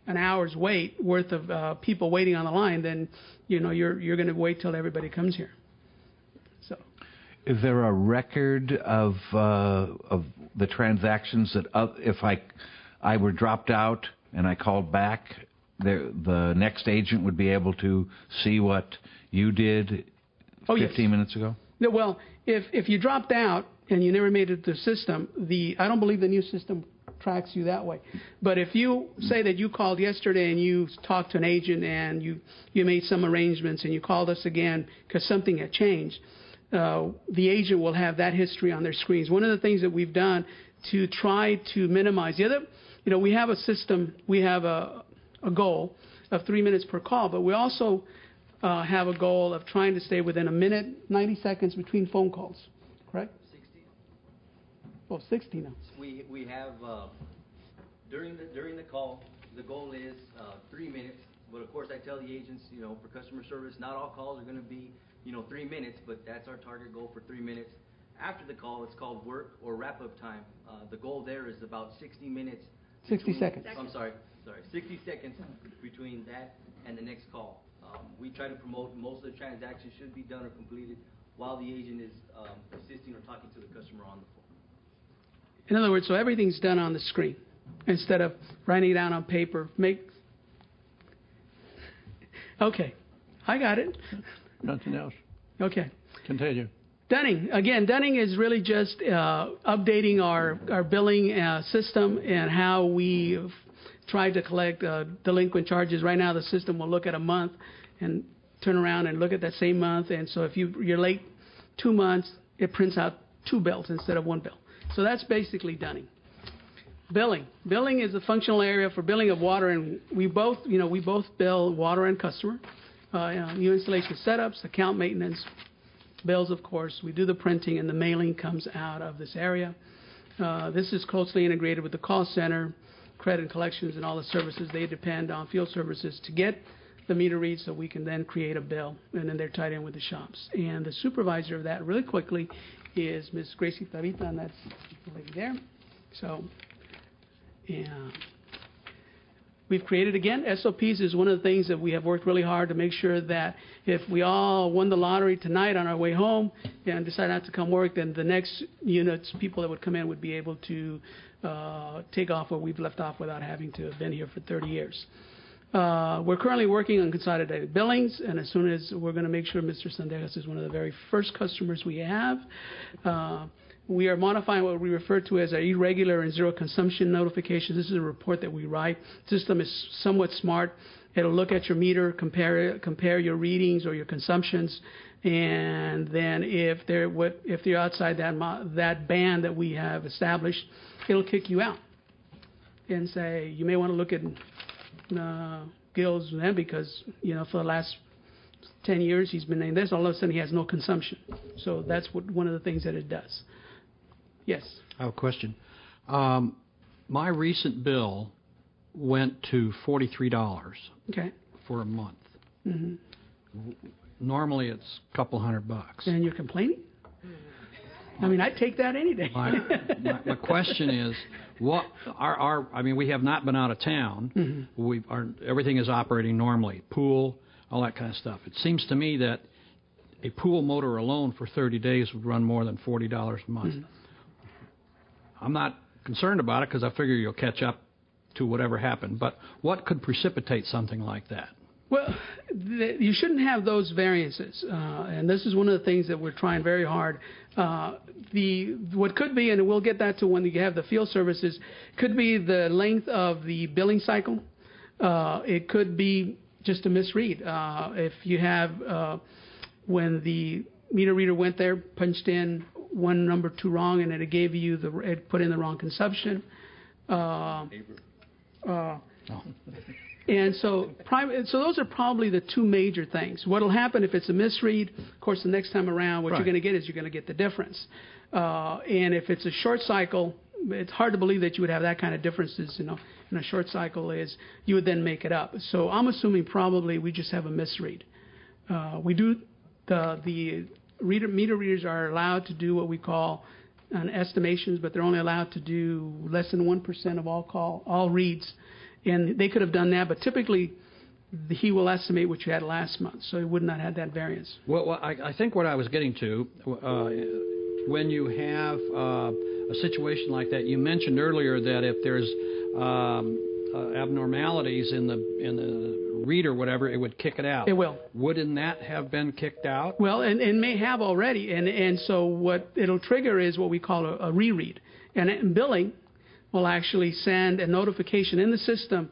an hour's worth of people waiting on the line, then you're going to wait till everybody comes here. So, is there a record of the transactions that if I were dropped out and I called back, the next agent would be able to see what you did 15 minutes ago? Well, if you dropped out and you never made it to the system, I don't believe the new system tracks you that way. But if you say that you called yesterday and you talked to an agent and you made some arrangements and you called us again because something had changed, the agent will have that history on their screens. One of the things that we've done to try to minimize we have a system, we have a goal of 3 minutes per call, but we also have a goal of trying to stay within a minute, 90 seconds between phone calls, correct? 60. Well, 60 now. We have, during the call, the goal is 3 minutes, but of course I tell the agents, for customer service, not all calls are going to be, 3 minutes, but that's our target goal for 3 minutes. After the call, it's called work or wrap-up time. The goal there is about 60 minutes. 60 seconds. I'm sorry, 60 seconds between that and the next call. We try to promote most of the transactions should be done or completed while the agent is assisting or talking to the customer on the phone. In other words, so everything's done on the screen instead of writing it down on paper. Okay, I got it. Nothing else. Okay. Continue. Dunning. Again, Dunning is really just updating our billing system and how we try to collect delinquent charges. Right now, the system will look at a month and turn around and look at that same month. And so if you're late 2 months, it prints out 2 bills instead of 1 bill. So that's basically Dunning. Billing. Billing is a functional area for billing of water, and we both bill water and customer. New installation setups, account maintenance, bills, of course. We do the printing, and the mailing comes out of this area. This is closely integrated with the call center, credit and collections, and all the services. They depend on field services to get the meter reads so we can then create a bill, and then they're tied in with the shops. And the supervisor of that, really quickly, is Ms. Gracie Tabita, and that's the lady there. So, we've created, again, SOPs is one of the things that we have worked really hard to make sure that if we all won the lottery tonight on our way home and decide not to come work, then the next units, people that would come in would be able to take off what we've left off without having to have been here for 30 years. We're currently working on consolidated billings, and as soon as we're going to make sure Mr. Sendejas is one of the very first customers we have. We are modifying what we refer to as our irregular and zero consumption notifications. This is a report that we write. The system is somewhat smart. It'll look at your meter, compare your readings or your consumptions, and then if they're outside that band that we have established, it'll kick you out and say you may want to look at Gil's then because for the last 10 years he's been named this. All of a sudden he has no consumption. So that's one of the things that it does. Yes. I have a question. My recent bill went to $43 for a month. Mm-hmm. Normally it's a couple $100. And you're complaining? I mean, I'd take that any day. My question is, we have not been out of town. Mm-hmm. Everything is operating normally. Pool, all that kind of stuff. It seems to me that a pool motor alone for 30 days would run more than $40 a month. Mm-hmm. I'm not concerned about it because I figure you'll catch up to whatever happened. But what could precipitate something like that? Well, you shouldn't have those variances, and this is one of the things that we're trying very hard. What could be, and we'll get that to when you have the field services, could be the length of the billing cycle. It could be just a misread. If you have when the meter reader went there, punched in one number too wrong, and it gave you it put in the wrong consumption. And so those are probably the two major things. What will happen if it's a misread? Of course, the next time around, what you're going to get is you're going to get the difference. And if it's a short cycle, it's hard to believe that you would have that kind of differences. In a short cycle, you would then make it up. So I'm assuming probably we just have a misread. We do the meter readers are allowed to do what we call estimations, but they're only allowed to do less than 1% of all reads. And they could have done that, but typically he will estimate what you had last month, so he would not have that variance. Well, I think what I was getting to, when you have a situation like that, you mentioned earlier that if there's abnormalities in the read or whatever, it would kick it out. It will. Wouldn't that have been kicked out? Well, and may have already, and so what it'll trigger is what we call a reread. And billing will actually send a notification in the system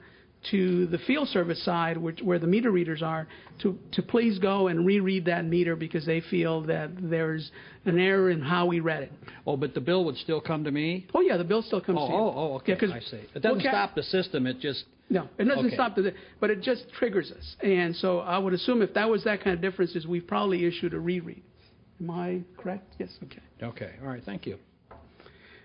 to the field service side, where the meter readers are, to please go and reread that meter because they feel that there's an error in how we read it. Oh, but the bill would still come to me? Oh, yeah, the bill still comes to you. Okay, Yeah, I see. It doesn't stop the system, it just... No, it doesn't Okay. stop but it just triggers us. And so I would assume if that was that kind of differences, we've probably issued a reread. Am I correct? Yes, okay. Okay, all right, thank you.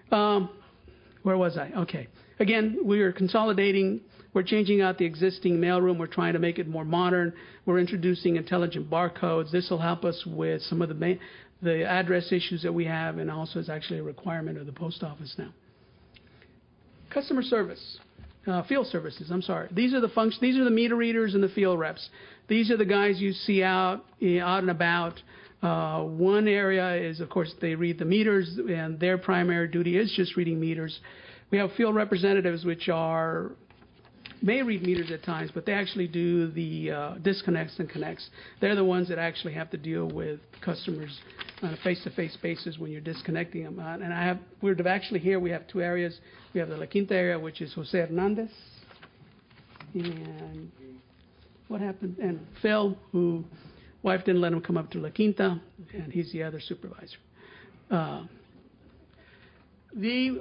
Where was I? Okay. Again, we are consolidating. We're changing out the existing mailroom. We're trying to make it more modern. We're introducing intelligent barcodes. This will help us with some of the address issues that we have, and also is actually a requirement of the post office now. Customer service, field services. I'm sorry. These are the functions. These are the meter readers and the field reps. These are the guys you see out and about. One area is, of course, they read the meters, and their primary duty is just reading meters. We have field representatives, which may read meters at times, but they actually do the disconnects and connects. They're the ones that actually have to deal with customers on a face-to-face basis when you're disconnecting them. And we're actually here. We have two areas. We have the La Quinta area, which is Jose Hernandez, and what happened? And Phil, who wife didn't let him come up to La Quinta, and he's the other supervisor.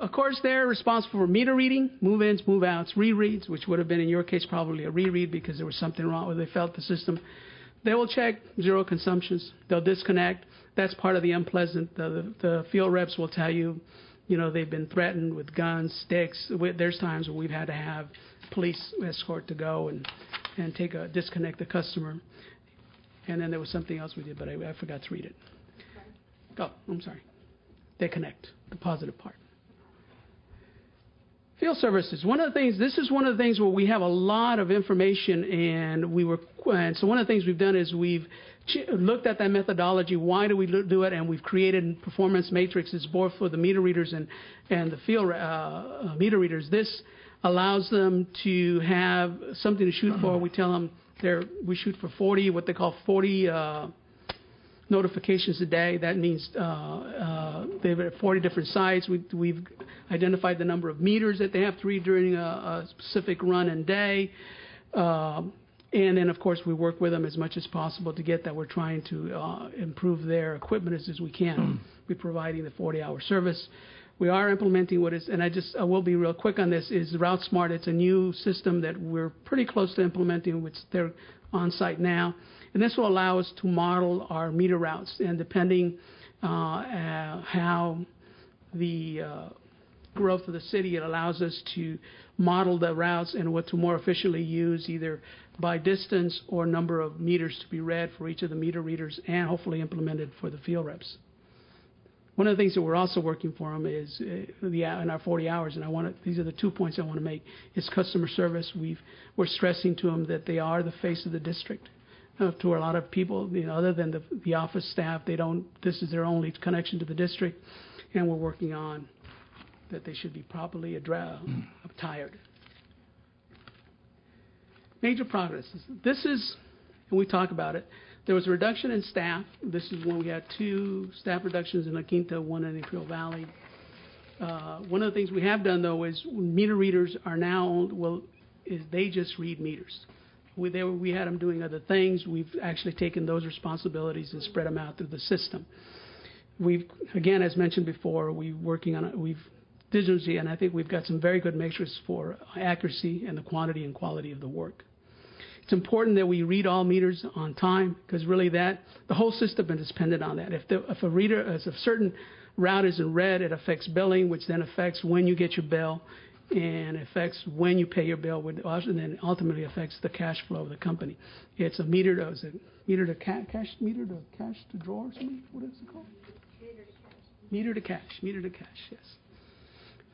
Of course, they're responsible for meter reading, move-ins, move-outs, rereads, which would have been in your case probably a reread because there was something wrong with they felt the system. They will check zero consumptions. They'll disconnect. That's part of the unpleasant. The field reps will tell you, they've been threatened with guns, sticks. There's times when we've had to have police escort to go and disconnect the customer. And then there was something else we did, but I forgot to read it. Oh, I'm sorry. They connect, the positive part. Field services. This is one of the things where we have a lot of information, and so one of the things we've done is we've looked at that methodology. Why do we do it? And we've created performance matrices both for the meter readers and the field meter readers. This allows them to have something to shoot for. We tell them we shoot for 40, what they call 40 notifications a day. That means they have 40 different sites. We've identified the number of meters that they have to read during a specific run and day. And then, of course, we work with them as much as possible to get that. We're trying to improve their equipment as we can. We're providing the 40-hour service. We are implementing I will be real quick on this, is Route Smart. It's a new system that we're pretty close to implementing, which they're on site now. And this will allow us to model our meter routes. And depending how the growth of the city, it allows us to model the routes and what to more efficiently use, either by distance or number of meters to be read for each of the meter readers, and hopefully implemented for the field reps. One of the things that we're also working for them is in our 40 hours, and these are the 2 points I want to make, is customer service. We're stressing to them that they are the face of the district. To a lot of people, other than the office staff, this is their only connection to the district, and we're working on that they should be properly attired. Major progress. And we talk about it. There was a reduction in staff. This is when we had 2 staff reductions in La Quinta, 1 in Imperial Valley. One of the things we have done, though, is meter readers are now, they just read meters. We had them doing other things. We've actually taken those responsibilities and spread them out through the system. Again, as mentioned before, we're working on it. Digitally, and I think we've got some very good metrics for accuracy and the quantity and quality of the work. It's important that we read all meters on time, because really the whole system is dependent on that. If a certain route isn't read, it affects billing, which then affects when you get your bill, and affects when you pay your bill, and then ultimately affects the cash flow of the company. It's a meter to cash to drawer or something? What is it called? Meter to cash, yes.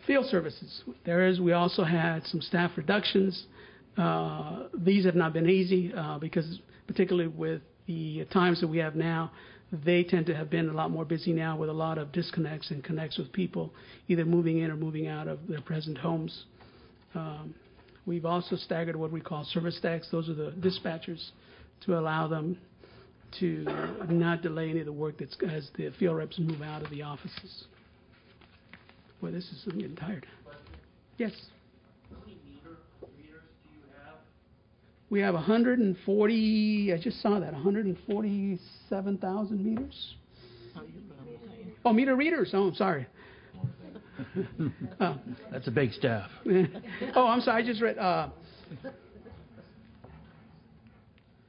Field services. We also had some staff reductions. These have not been easy because particularly with the times that we have now, they tend to have been a lot more busy now with a lot of disconnects and connects with people either moving in or moving out of their present homes. We've also staggered what we call service stacks. Those are the dispatchers to allow them to not delay any of the work as the field reps move out of the offices. Boy, I'm getting tired. Yes? How many meter readers do you have We have 140, I just saw that, 147,000 meters. Oh, meter readers. Oh, I'm sorry. That's a big staff. Oh, I'm sorry. I just read. I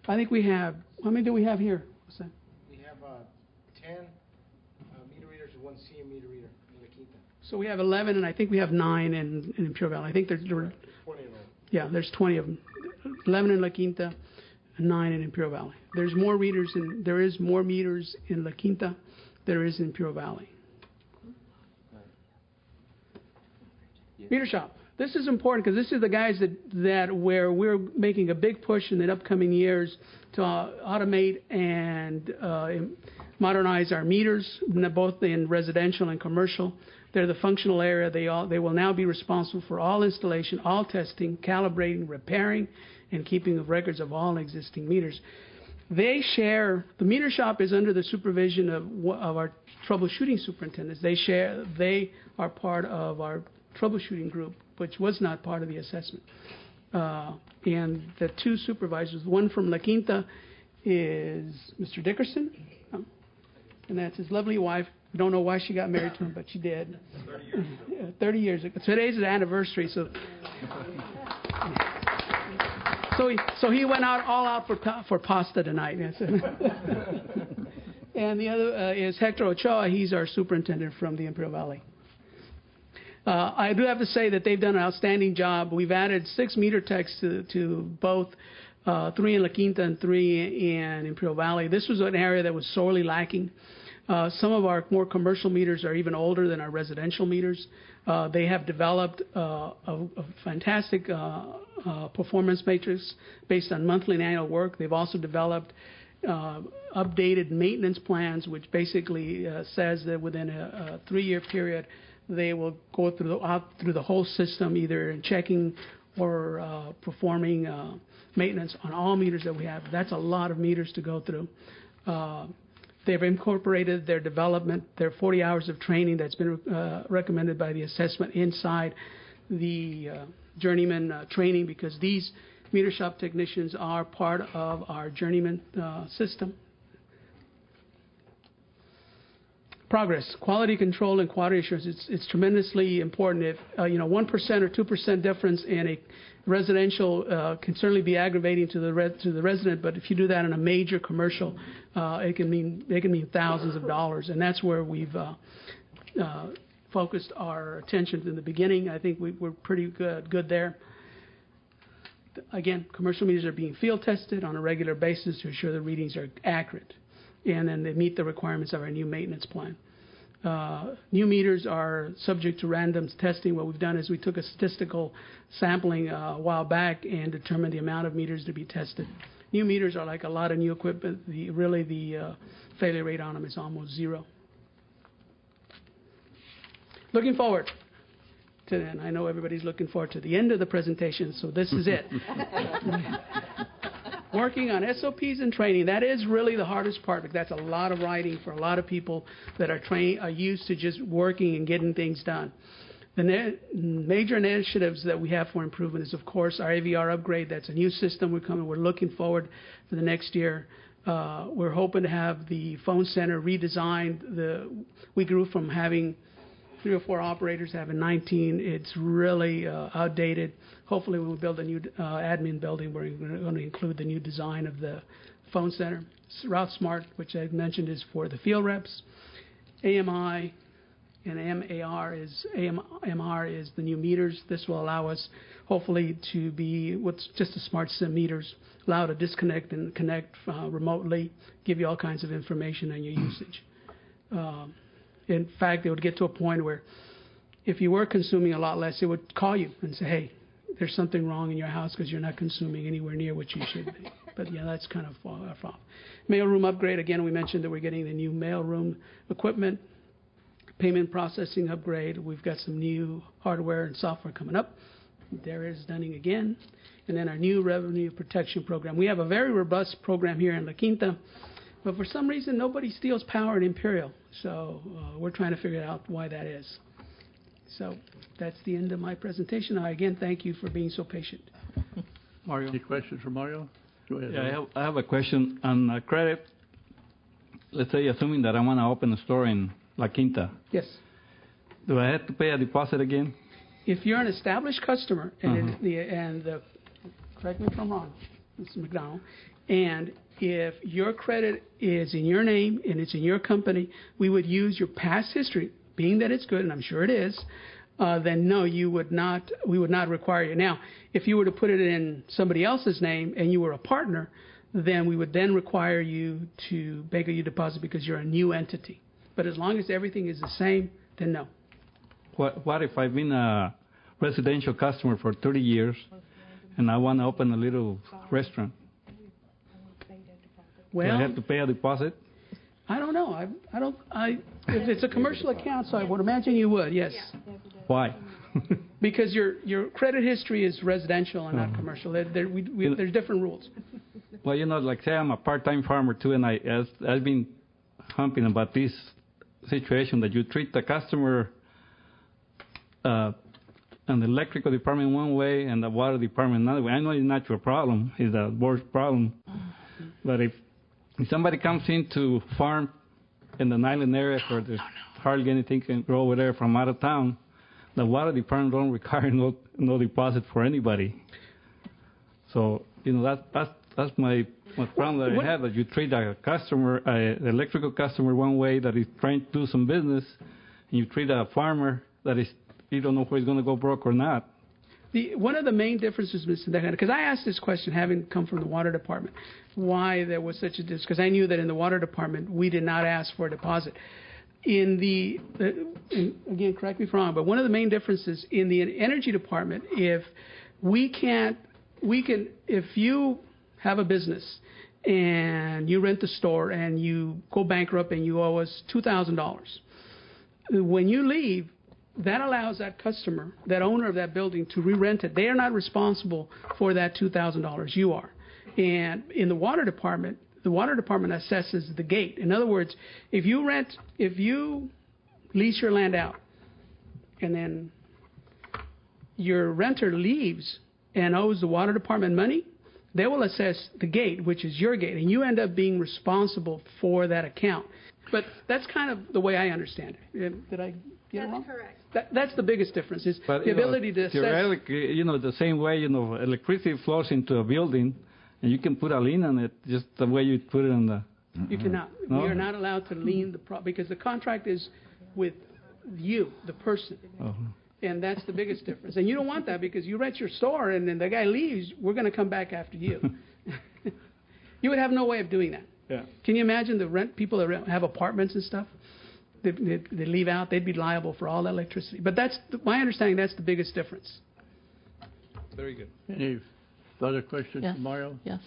think we have. How many do we have here? What's that? We have 10 meter readers and 1 CM meter reader in La Quinta. So we have 11, and I think we have 9 in Imperial Valley. I think there's 20 of them. Yeah, there's 20 of them. 11 in La Quinta, and 9 in Imperial Valley. There's more readers and there is more meters in La Quinta there is in Imperial Valley. Meter shop. This is important because this is the guys that where we're making a big push in the upcoming years to automate and modernize our meters, both in residential and commercial. They're the functional area. They will now be responsible for all installation, all testing, calibrating, repairing, and keeping of records of all existing meters. They share. The meter shop is under the supervision of our troubleshooting superintendents. They are part of our troubleshooting group, which was not part of the assessment. And the 2 supervisors, one from La Quinta is Mr. Dickerson, and that's his lovely wife. We don't know why she got married to him, but she did. 30 years ago. Today's the anniversary, so he went all out for pasta tonight. And the other is Hector Ochoa. He's our superintendent from the Imperial Valley. I do have to say that they've done an outstanding job. We've added 6 meter techs to both 3 in La Quinta and 3 in Imperial Valley. This was an area that was sorely lacking. Some of our more commercial meters are even older than our residential meters. They have developed a fantastic performance matrix based on monthly and annual work. They've also developed updated maintenance plans, which basically says that within a 3-year period, they will go through the whole system, either in checking or performing maintenance on all meters that we have. That's a lot of meters to go through. They've incorporated their development, their 40 hours of training that's been recommended by the assessment inside the journeyman training, because these meter shop technicians are part of our journeyman system. Progress, quality control, and quality assurance. It's tremendously important. If 1% or 2% difference in a residential can certainly be aggravating to the resident, but if you do that in a major commercial, it can mean thousands of dollars, and that's where we've focused our attention in the beginning. I think we're pretty good there. Again, commercial meters are being field tested on a regular basis to ensure the readings are accurate, and then they meet the requirements of our new maintenance plan. New meters are subject to random testing. What we've done is we took a statistical sampling a while back and determined the amount of meters to be tested. New meters are like a lot of new equipment. The failure rate on them is almost 0. Looking forward to then. I know everybody's looking forward to the end of the presentation, so this is it. Working on SOPs and training, that is really the hardest part, because that's a lot of writing for a lot of people that are used to just working and getting things done. The major initiatives that we have for improvement is, of course, our AVR upgrade. That's a new system we're looking forward for the next year. We're hoping to have the phone center redesigned. We grew from having 3 or 4 operators having 19. It's really outdated. Hopefully when we build a new admin building, we're going to include the new design of the phone center. Route Smart, which I mentioned, is for the field reps. AMI and MR is the new meters. This will allow us, hopefully, to be what's just a smart SIM meters, allow to disconnect and connect remotely, give you all kinds of information on your usage. In fact, it would get to a point where if you were consuming a lot less, it would call you and say, hey, there's something wrong in your house because you're not consuming anywhere near what you should be. But yeah, that's kind of far off. Mailroom upgrade, again, we mentioned that we're getting the new mailroom equipment. Payment processing upgrade. We've got some new hardware and software coming up. There is Dunning again. And then our new revenue protection program. We have a very robust program here in La Quinta, but for some reason nobody steals power in Imperial. So we're trying to figure out why that is. So that's the end of my presentation. I again thank you for being so patient. Mario. Any questions for Mario? Go ahead. Yeah, I have a question on credit. Let's say, assuming that I want to open a store in La Quinta, Yes. do I have to pay a deposit again? If you're an established customer, correct me if I'm wrong, Mr. McDonald, and if your credit is in your name and it's in your company, we would use your past history, being that it's good, and I'm sure it is, then no, we would not require you. Now, if you were to put it in somebody else's name and you were a partner, then we would then require you to make a deposit because you're a new entity. But as long as everything is the same, then no. What if I've been a residential customer for 30 years and I want to open a little restaurant? Well, do I have to pay a deposit? I don't know. If it's a commercial account, so I would imagine you would, yes. Why? Because your credit history is residential and not commercial. There's different rules. Well, like say I'm a part-time farmer too, and I've been humping about this situation that you treat the customer and the electrical department one way and the water department another way. I know it's not your problem; it's the board's problem. But if somebody comes in to farm in the island area where there's hardly anything can grow over there from out of town, the water department don't require no deposit for anybody. So that's my problem that I have, that you treat a customer, an electrical customer one way that is trying to do some business, and you treat a farmer that is, you don't know if he's going to go broke or not. One of the main differences, Mr. Dejana, because I asked this question having come from the water department, why there was such a difference, because I knew that in the water department we did not ask for a deposit. Again, correct me if I'm wrong, but one of the main differences in the energy department, if you have a business and you rent the store and you go bankrupt and you owe us $2,000, when you leave, that allows that customer, that owner of that building, to re-rent it. They are not responsible for that $2,000. You are. And in the water department assesses the gate. In other words, if you lease your land out and then your renter leaves and owes the water department money, they will assess the gate, which is your gate, and you end up being responsible for that account. But that's kind of the way I understand it. Did I get it wrong? That's correct. That's the biggest difference, is the ability to assess. Theoretically, the same way, electricity flows into a building, and you can put a lien on it just the way you put it on the... You cannot. No? You're not allowed to lien because the contract is with you, the person. Uh-huh. And that's the biggest difference. And you don't want that, because you rent your store and then the guy leaves, we're going to come back after you. You would have no way of doing that. Yeah. Can you imagine the rent people that have apartments and stuff? They leave out, they'd be liable for all that electricity. But that's my understanding. That's the biggest difference. Very good. Any further questions, Yes. Mario? Yes.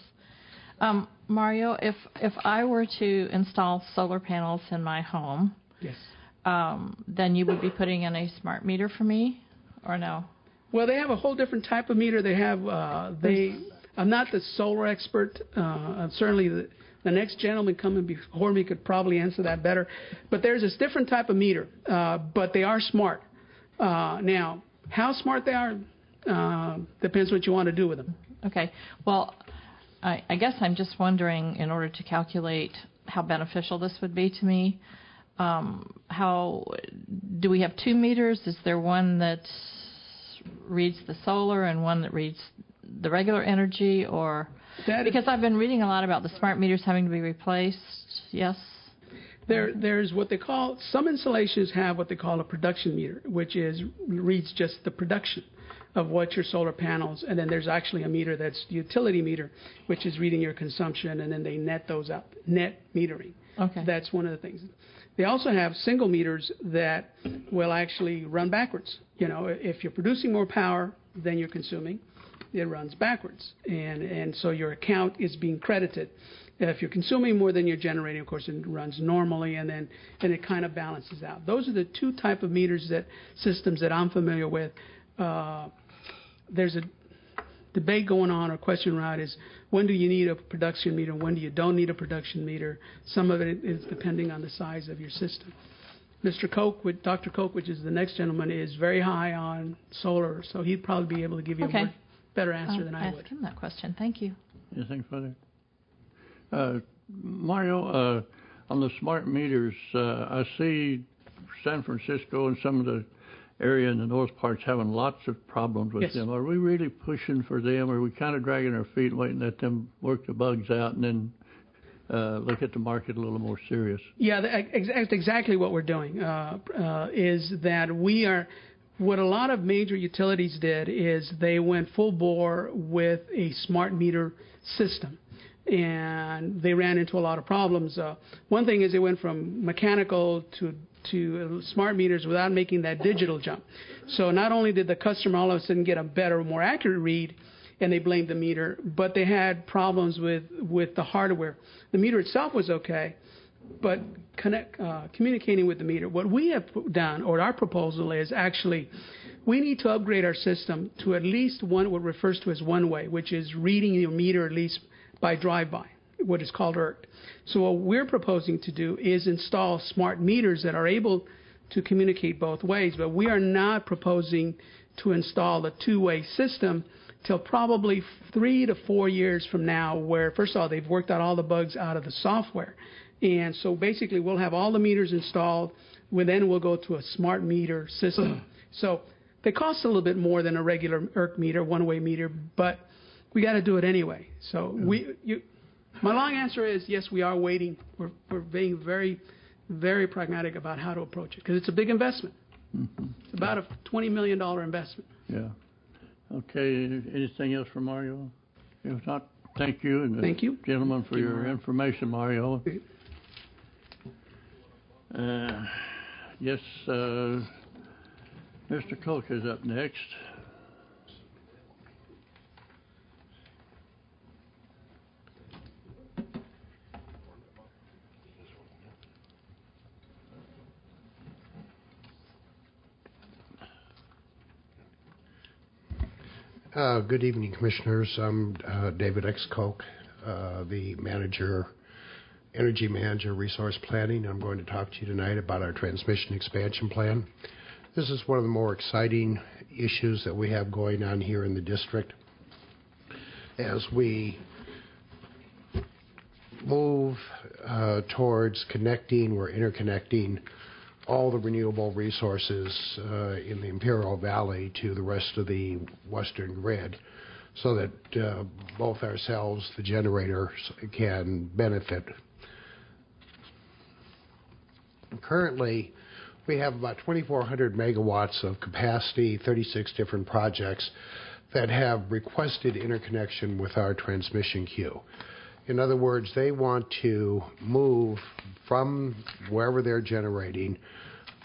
Mario, if I were to install solar panels in my home, yes, then you would be putting in a smart meter for me, or no? Well, they have a whole different type of meter. They have I'm not the solar expert. Certainly the next gentleman coming before me could probably answer that better. But there's this different type of meter, but they are smart. Now, how smart they are depends what you want to do with them. Okay. Well, I guess I'm just wondering, in order to calculate how beneficial this would be to me, how do we have two meters? Is there one that reads the solar and one that reads the regular energy, or because I've been reading a lot about the smart meters having to be replaced? Yes. There's what they call, some installations have what they call a production meter, which reads just the production of what your solar panels, and then there's actually a meter that's the utility meter, which is reading your consumption, and then they net those out, net metering. Okay. That's one of the things. They also have single meters that will actually run backwards. If you're producing more power than you're consuming, it runs backwards, and so your account is being credited. If you're consuming more than you're generating, of course, it runs normally, and it kind of balances out. Those are the two type of systems that I'm familiar with. There's a debate going on, or question around, is when do you need a production meter, when do you don't need a production meter. Some of it is depending on the size of your system. Dr. Koch, which is the next gentleman, is very high on solar, so he'd probably be able to give you a more better answer than I ask would. him that question. Thank you. Anything further? Mario, on the smart meters, I see San Francisco and some of the area in the north parts having lots of problems with them. Are we really pushing for them, or are we kind of dragging our feet, waiting to let them work the bugs out and then look at the market a little more serious? Yeah, that's exactly what we're doing, is that we are, what a lot of major utilities did is they went full bore with a smart meter system. And they ran into a lot of problems. One thing is they went from mechanical to smart meters without making that digital jump. So not only did the customer all of a sudden get a better, more accurate read, and they blamed the meter, but they had problems with the hardware. The meter itself was okay, but communicating with the meter. What we have done, or our proposal is actually, we need to upgrade our system to at least what refers to as one-way, which is reading your meter at least by drive-by, what is called ERT. So what we're proposing to do is install smart meters that are able to communicate both ways, but we are not proposing to install a two-way system till probably 3 to 4 years from now, where, first of all, they've worked out all the bugs out of the software. And so basically we'll have all the meters installed, then we'll go to a smart meter system. So they cost a little bit more than a regular ERT meter, one-way meter, but we got to do it anyway. So my long answer is yes, we are waiting. We're being very, very pragmatic about how to approach it because it's a big investment. Mm-hmm. It's about a $20 million investment. Yeah. Okay. Anything else from Mario? If not, thank you. And thank you, gentlemen, for your information, Mario. Yes, Mr. Cook is up next. Good evening, Commissioners. I'm David X. Koch, the Energy Manager, Resource Planning. I'm going to talk to you tonight about our transmission expansion plan. This is one of the more exciting issues that we have going on here in the district. As we move towards connecting, we're interconnecting all the renewable resources in the Imperial Valley to the rest of the western grid so that both ourselves, the generators, can benefit. Currently, we have about 2,400 megawatts of capacity, 36 different projects that have requested interconnection with our transmission queue. In other words, they want to move from wherever they're generating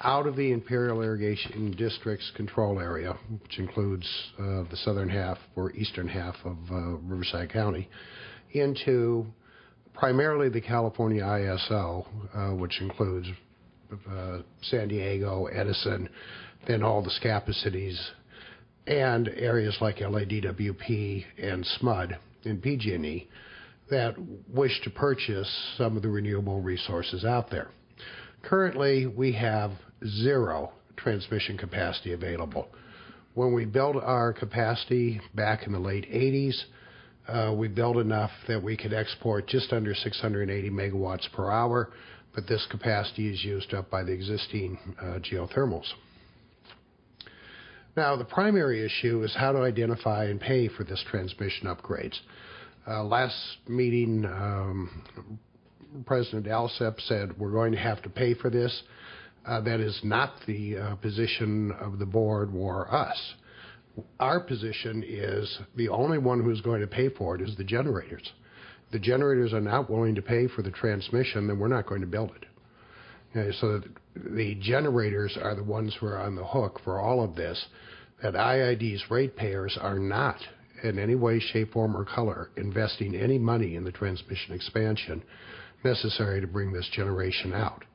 out of the Imperial Irrigation District's control area, which includes the southern half or eastern half of Riverside County, into primarily the California ISO, which includes San Diego, Edison, then all the SCAPA cities, and areas like LADWP and SMUD and PG&E that wish to purchase some of the renewable resources out there. Currently, we have 0 transmission capacity available. When we built our capacity back in the late 80s, we built enough that we could export just under 680 megawatts per hour, but this capacity is used up by the existing geothermals. Now, the primary issue is how to identify and pay for this transmission upgrades. Last meeting, President Alsep said we're going to have to pay for this. That is not the position of the board or us. Our position is the only one who's going to pay for it is the generators. If the generators are not willing to pay for the transmission, then we're not going to build it. Okay, so the generators are the ones who are on the hook for all of this, that IID's ratepayers are not in any way, shape, form, or color investing any money in the transmission expansion necessary to bring this generation out.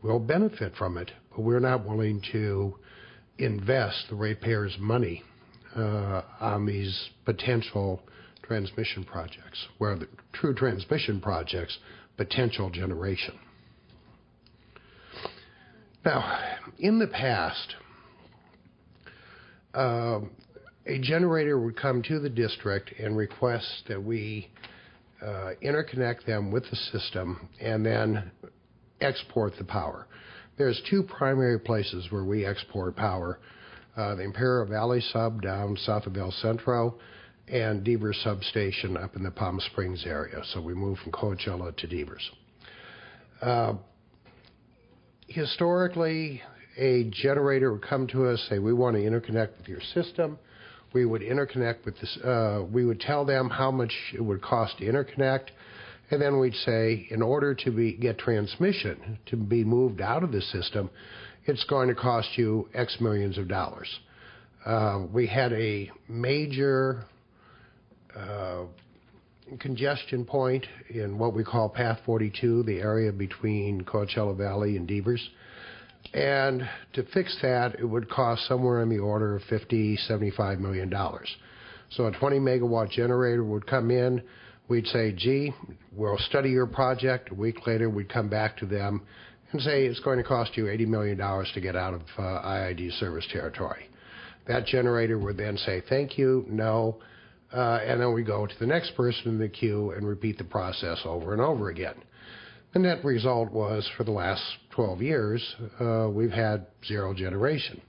We'll benefit from it, but we're not willing to invest the ratepayers' money on these potential transmission projects, where the true transmission projects, potential generation. Now, in the past, a generator would come to the district and request that we interconnect them with the system and then export the power. There's two primary places where we export power. The Imperial Valley sub down south of El Centro and Devers substation up in the Palm Springs area. So we move from Coachella to Devers. Historically, a generator would come to us, say, we want to interconnect with your system. We would interconnect with this, we would tell them how much it would cost to interconnect, and then we'd say, in order to get transmission to be moved out of the system, it's going to cost you X millions of dollars. We had a major congestion point in what we call Path 42, the area between Coachella Valley and Devers. And to fix that, it would cost somewhere in the order of $50–75 million. So a 20 megawatt generator would come in. We'd say, gee, we'll study your project. A week later, we'd come back to them and say it's going to cost you $80 million to get out of IID service territory. That generator would then say, thank you, no, and then we go to the next person in the queue and repeat the process over and over again. The net result was, for the last 12 years, we've had zero generation.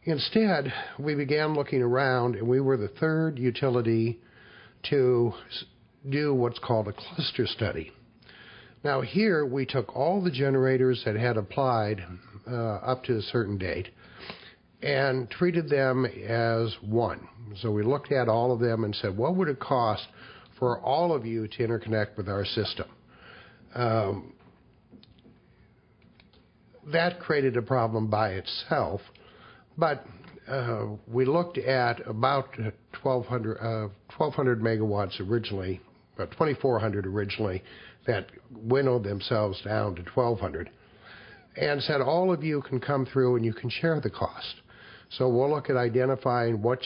Instead, we began looking around, and we were the third utility to do what's called a cluster study. Now here, we took all the generators that had applied up to a certain date and treated them as one. So we looked at all of them and said, what would it cost for all of you to interconnect with our system? That created a problem by itself, but we looked at about 1,200 megawatts originally, about 2,400 originally, that winnowed themselves down to 1,200, and said all of you can come through and you can share the cost. So we'll look at identifying what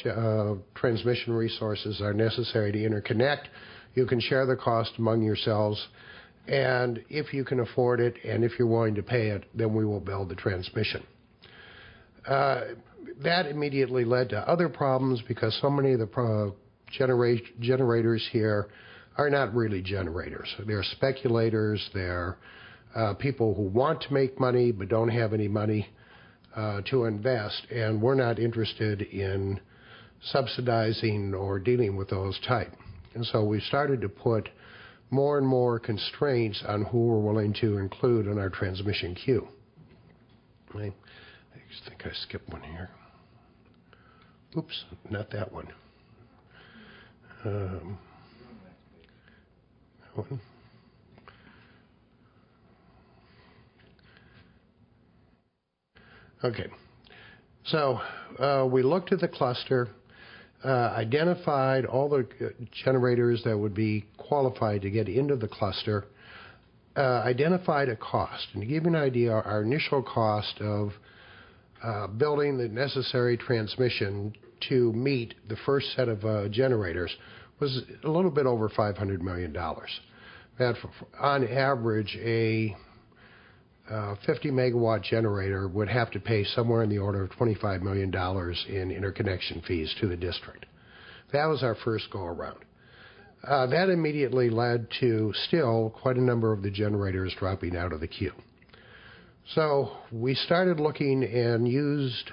transmission resources are necessary to interconnect. You can share the cost among yourselves, and if you can afford it and if you're willing to pay it, then we will build the transmission. That immediately led to other problems because so many of the generators here are not really generators. They're speculators. They're people who want to make money but don't have any money to invest, and we're not interested in subsidizing or dealing with those type. And so we started to put more and more constraints on who we're willing to include in our transmission queue. I think I skipped one here. Oops, not that one. That one. Okay. So we looked at the cluster, identified all the generators that would be qualified to get into the cluster, identified a cost. And to give you an idea, our initial cost of building the necessary transmission to meet the first set of generators was a little bit over $500 million. That, on average, a 50 megawatt generator would have to pay somewhere in the order of $25 million in interconnection fees to the district. That was our first go around. That immediately led to still quite a number of the generators dropping out of the queue. So we started looking and used,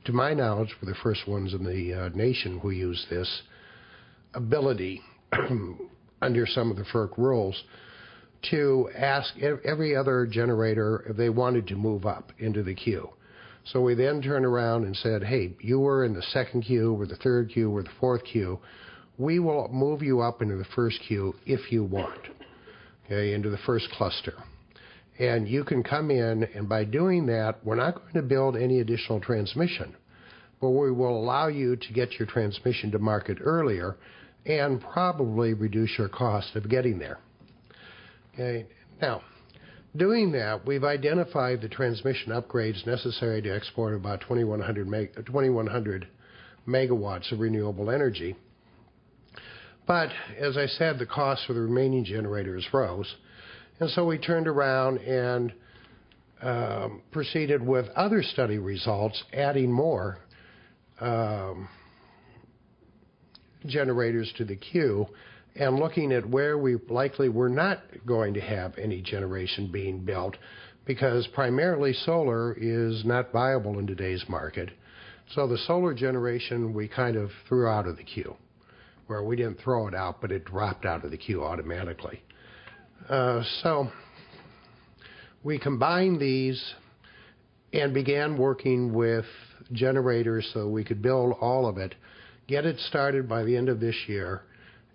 to my knowledge, we're the first ones in the nation who use this ability under some of the FERC rules to ask every other generator if they wanted to move up into the queue. So we then turned around and said, hey, you were in the second queue, or the third queue, or the fourth queue. We will move you up into the first queue if you want, okay, into the first cluster. And you can come in, and by doing that, we're not going to build any additional transmission, but we will allow you to get your transmission to market earlier and probably reduce your cost of getting there. Okay. Now, doing that, we've identified the transmission upgrades necessary to export about 2,100 megawatts of renewable energy. But, as I said, the cost for the remaining generators rose. And so we turned around and proceeded with other study results, adding more generators to the queue and looking at where we likely were not going to have any generation being built, because primarily solar is not viable in today's market. So the solar generation we kind of threw out of the queue, where we didn't throw it out, but it dropped out of the queue automatically. So we combined these and began working with generators so we could build all of it, get it started by the end of this year,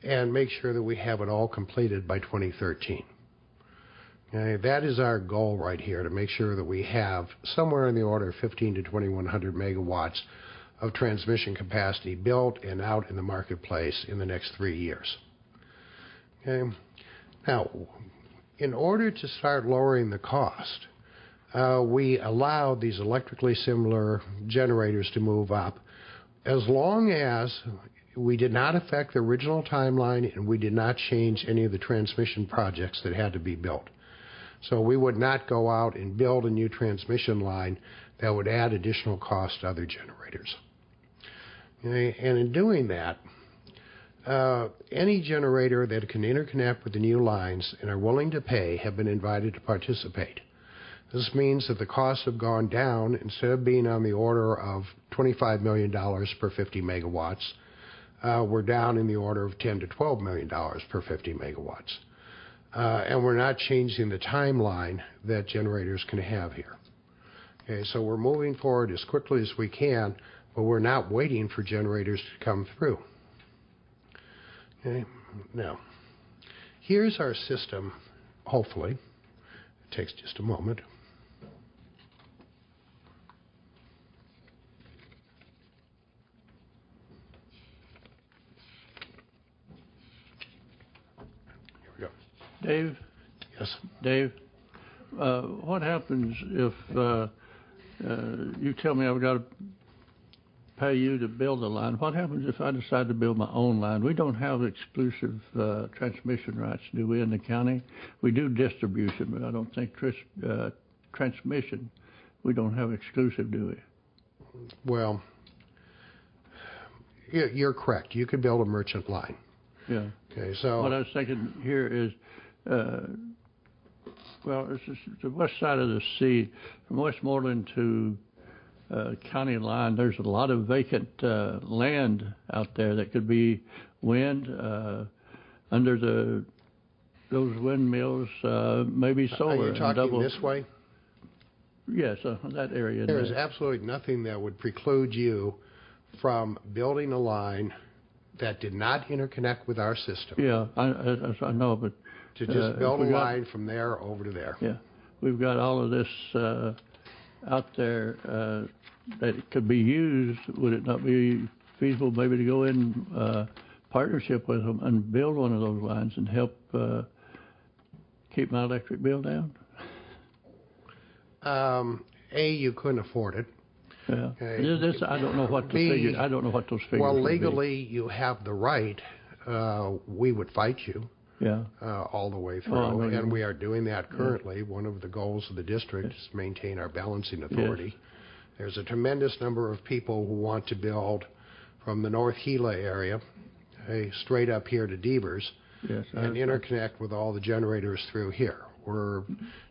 and make sure that we have it all completed by 2013. Okay, that is our goal right here, to make sure that we have somewhere in the order of 15 to 2,100 megawatts of transmission capacity built and out in the marketplace in the next 3 years. Okay. Now, in order to start lowering the cost, we allowed these electrically similar generators to move up as long as we did not affect the original timeline and we did not change any of the transmission projects that had to be built. So we would not go out and build a new transmission line that would add additional cost to other generators. Okay? And in doing that, any generator that can interconnect with the new lines and are willing to pay have been invited to participate. This means that the costs have gone down. Instead of being on the order of $25 million per 50 megawatts, we're down in the order of $10 to $12 million per 50 megawatts. And we're not changing the timeline that generators can have here. Okay, so we're moving forward as quickly as we can, but we're not waiting for generators to come through. Okay, now, here's our system, hopefully. It takes just a moment. Dave? Yes. Dave, what happens if you tell me I've got to pay you to build a line? What happens if I decide to build my own line? We don't have exclusive transmission rights, do we, in the county? We do distribution, but I don't think transmission, we don't have exclusive, do we? Well, you're correct. You could build a merchant line. Yeah. Okay, so what I was thinking here is, well, it's the west side of the sea, from Westmoreland to county line. There's a lot of vacant land out there that could be wind under those windmills, maybe solar. Are you talking this way? Yes, that area. There is absolutely nothing that would preclude you from building a line that did not interconnect with our system. Yeah, I know, but to just build a line from there over to there. Yeah, we've got all of this out there that could be used. Would it not be feasible maybe to go in partnership with them and build one of those lines and help keep my electric bill down? You couldn't afford it. Yeah. Okay. I don't know what the figure. I don't know what those figures. Well, would legally, be. you have the right. We would fight you. Yeah. All the way through, and we are doing that currently. Yeah. One of the goals of the district is to maintain our balancing authority. Yes. There's a tremendous number of people who want to build from the North Gila area, straight up here to Devers, yes, and interconnect with all the generators through here. We're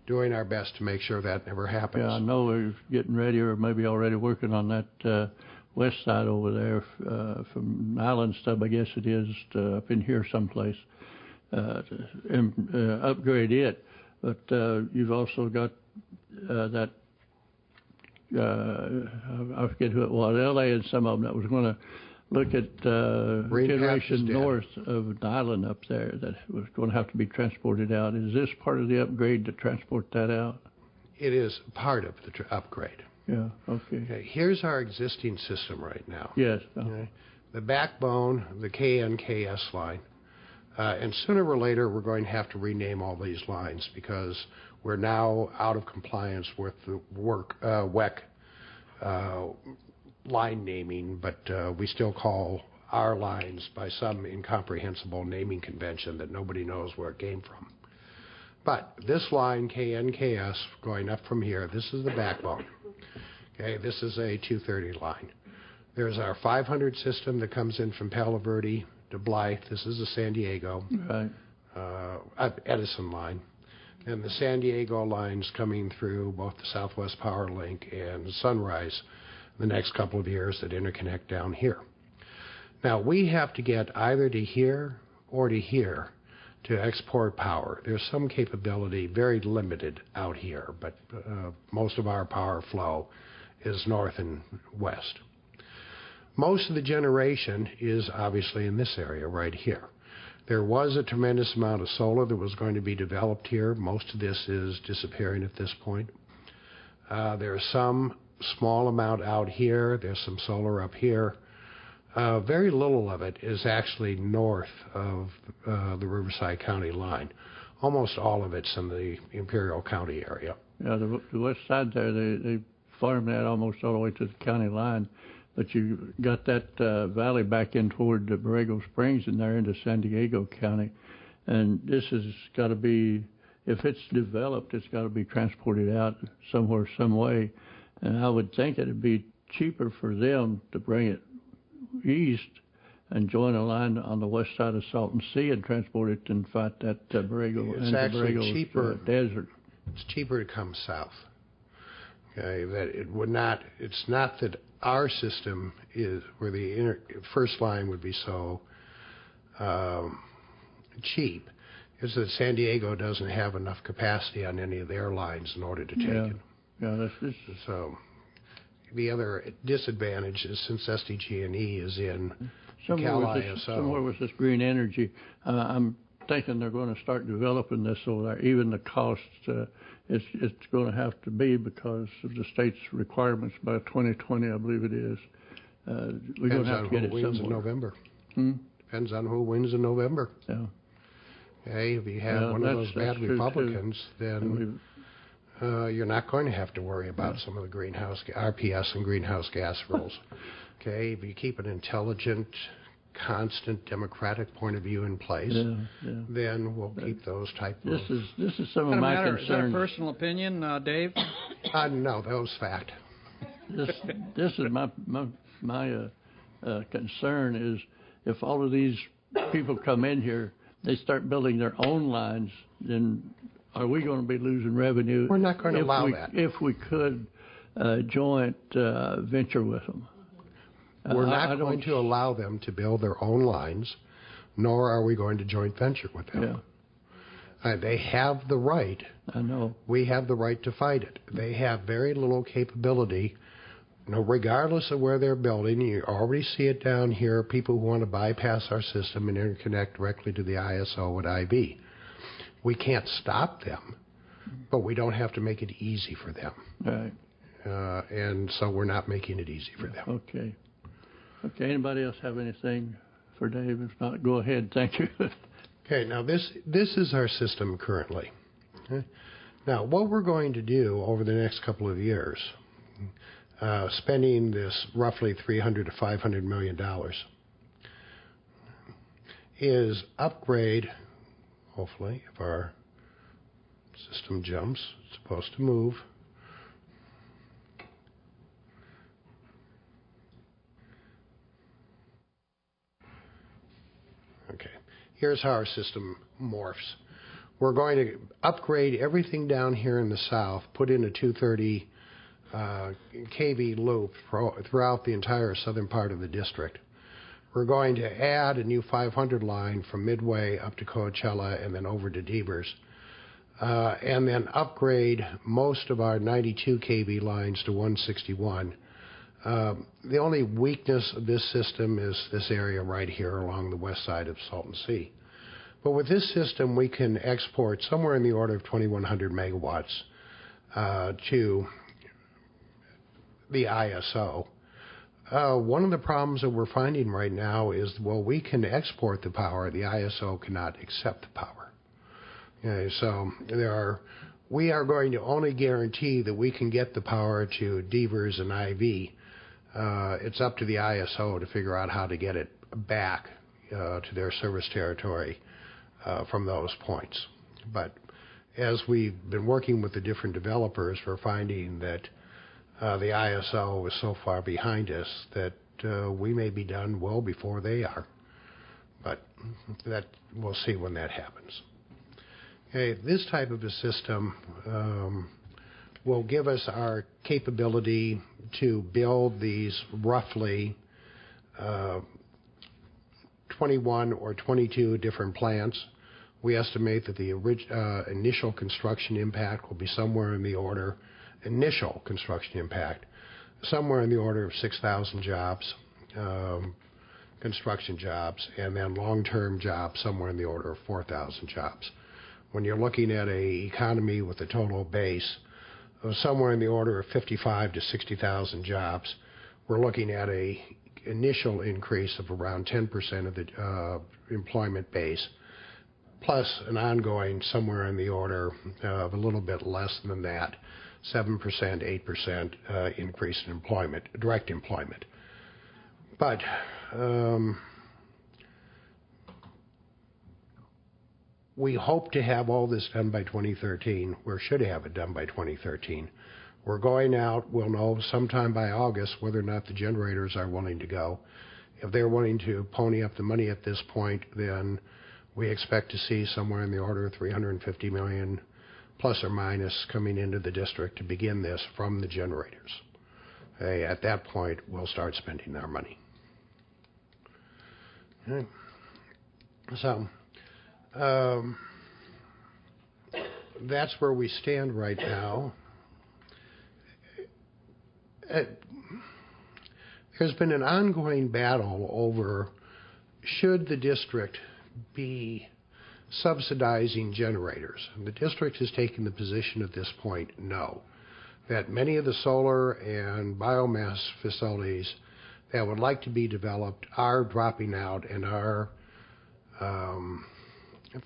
doing our best to make sure that never happens. Yeah, I know we're getting ready, or maybe already working on that west side over there from Island Stub, I guess it is, up in here someplace. Upgrade it, but you've also got that I forget who it was, LA and some of them that was going to look at generation north of the island up there that was going to have to be transported out. Is this part of the upgrade to transport that out? It is part of the upgrade. Yeah, okay. Here's our existing system right now. Yes. Okay. The backbone, the KNKS line. And sooner or later, we're going to have to rename all these lines because we're now out of compliance with the WEC line naming, but we still call our lines by some incomprehensible naming convention that nobody knows where it came from. But this line, KNKS, going up from here, this is the backbone. Okay, this is a 230 line. There's our 500 system that comes in from Palo Verde to Blythe. This is the San Diego Edison line. And the San Diego lines coming through both the Southwest Power Link and Sunrise the next couple of years that interconnect down here. Now, we have to get either to here or to here to export power. There's some capability, very limited out here, but most of our power flow is north and west. Most of the generation is obviously in this area right here. There was a tremendous amount of solar that was going to be developed here. Most of this is disappearing at this point. There's some small amount out here. There's some solar up here. Very little of it is actually north of the Riverside County line. Almost all of it's in the Imperial County area. Yeah, the west side there, they farm that almost all the way to the county line. But you got that valley back in toward the Borrego Springs and there into San Diego County. And this has got to be, if it's developed, it's got to be transported out somewhere, some way. And I would think that it'd be cheaper for them to bring it east and join a line on the west side of Salton Sea and transport it and fight that Borrego it's actually Borrego cheaper. Desert. It's cheaper to come south. Okay, that it would not. It's not that our system is where the first line would be so cheap. It's that San Diego doesn't have enough capacity on any of their lines in order to take it. Yeah, so. The other disadvantage is since SDG&E is in somewhere with this green energy, I'm thinking they're going to start developing this over there. Even the cost, it's going to have to be because of the state's requirements by 2020, I believe it is. We're going to have to get it somewhere. Depends on who wins in November. Hmm? Depends on who wins in November. Yeah. Okay, if you have one of those bad Republicans, then you're not going to have to worry about some of the greenhouse RPS and greenhouse gas rules. Okay, if you keep an intelligent, constant democratic point of view in place, then we'll keep those type rules. This is some of my concerns. Is that a personal opinion, Dave? No, that was fact. This is my concern is if all of these people come in here, they start building their own lines, then are we going to be losing revenue? We're not going to allow that. If we could joint venture with them. We're not going to allow them to build their own lines, nor are we going to joint venture with them. Yeah. They have the right. I know. We have the right to fight it. They have very little capability. Regardless of where they're building, you already see it down here, people who want to bypass our system and interconnect directly to the ISO at IV. We can't stop them, but we don't have to make it easy for them. Right. And so we're not making it easy for them. Okay. Okay, anybody else have anything for Dave? If not, go ahead. Thank you. Okay, now this is our system currently. Okay? Now, what we're going to do over the next couple of years, spending this roughly $300 to $500 million, is upgrade, hopefully, if our system jumps, it's supposed to move. Okay, here's how our system morphs. We're going to upgrade everything down here in the south, put in a 230 kV loop throughout the entire southern part of the district. We're going to add a new 500 line from Midway up to Coachella and then over to Devers, and then upgrade most of our 92 kV lines to 161. The only weakness of this system is this area right here along the west side of Salton Sea. But with this system, we can export somewhere in the order of 2,100 megawatts to the ISO. One of the problems that we're finding right now is, well, we can export the power, the ISO cannot accept the power. Okay, so we are going to only guarantee that we can get the power to Devers and IV. It's up to the ISO to figure out how to get it back to their service territory from those points. But as we've been working with the different developers, we're finding that the ISO is so far behind us that we may be done well before they are. But that we'll see when that happens. Okay, this type of a system will give us our capability to build these roughly 21 or 22 different plants. We estimate that the initial construction impact will be somewhere in the order, somewhere in the order of 6,000 jobs, construction jobs, and then long-term jobs somewhere in the order of 4,000 jobs. When you're looking at an economy with a total base of somewhere in the order of 55 to 60,000 jobs, we're looking at a initial increase of around 10% of the employment base, plus an ongoing somewhere in the order of a little bit less than that, 7%, 8% increase in employment, direct employment. But we hope to have all this done by 2013, or should have it done by 2013. We're going out, we'll know sometime by August whether or not the generators are willing to go. If they're willing to pony up the money at this point, then we expect to see somewhere in the order of $350 million plus or minus coming into the district to begin this from the generators. At that point, we'll start spending our money. Okay. So that's where we stand right now. There's been an ongoing battle over should the district be subsidizing generators. The district has taken the position at this point, no, that many of the solar and biomass facilities that would like to be developed are dropping out and are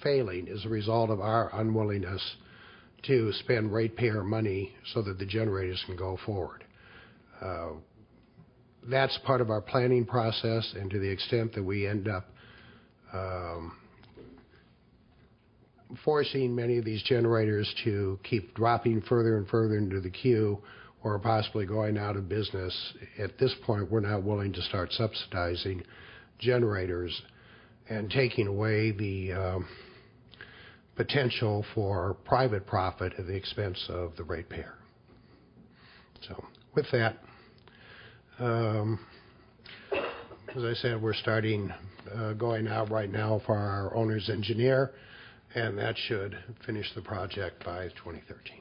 failing as a result of our unwillingness to spend ratepayer money so that the generators can go forward. That's part of our planning process, and to the extent that we end up forcing many of these generators to keep dropping further and further into the queue or possibly going out of business, at this point we're not willing to start subsidizing generators and taking away the potential for private profit at the expense of the ratepayer. So with that, as I said, we're starting going out right now for our owner's engineer, and that should finish the project by 2013.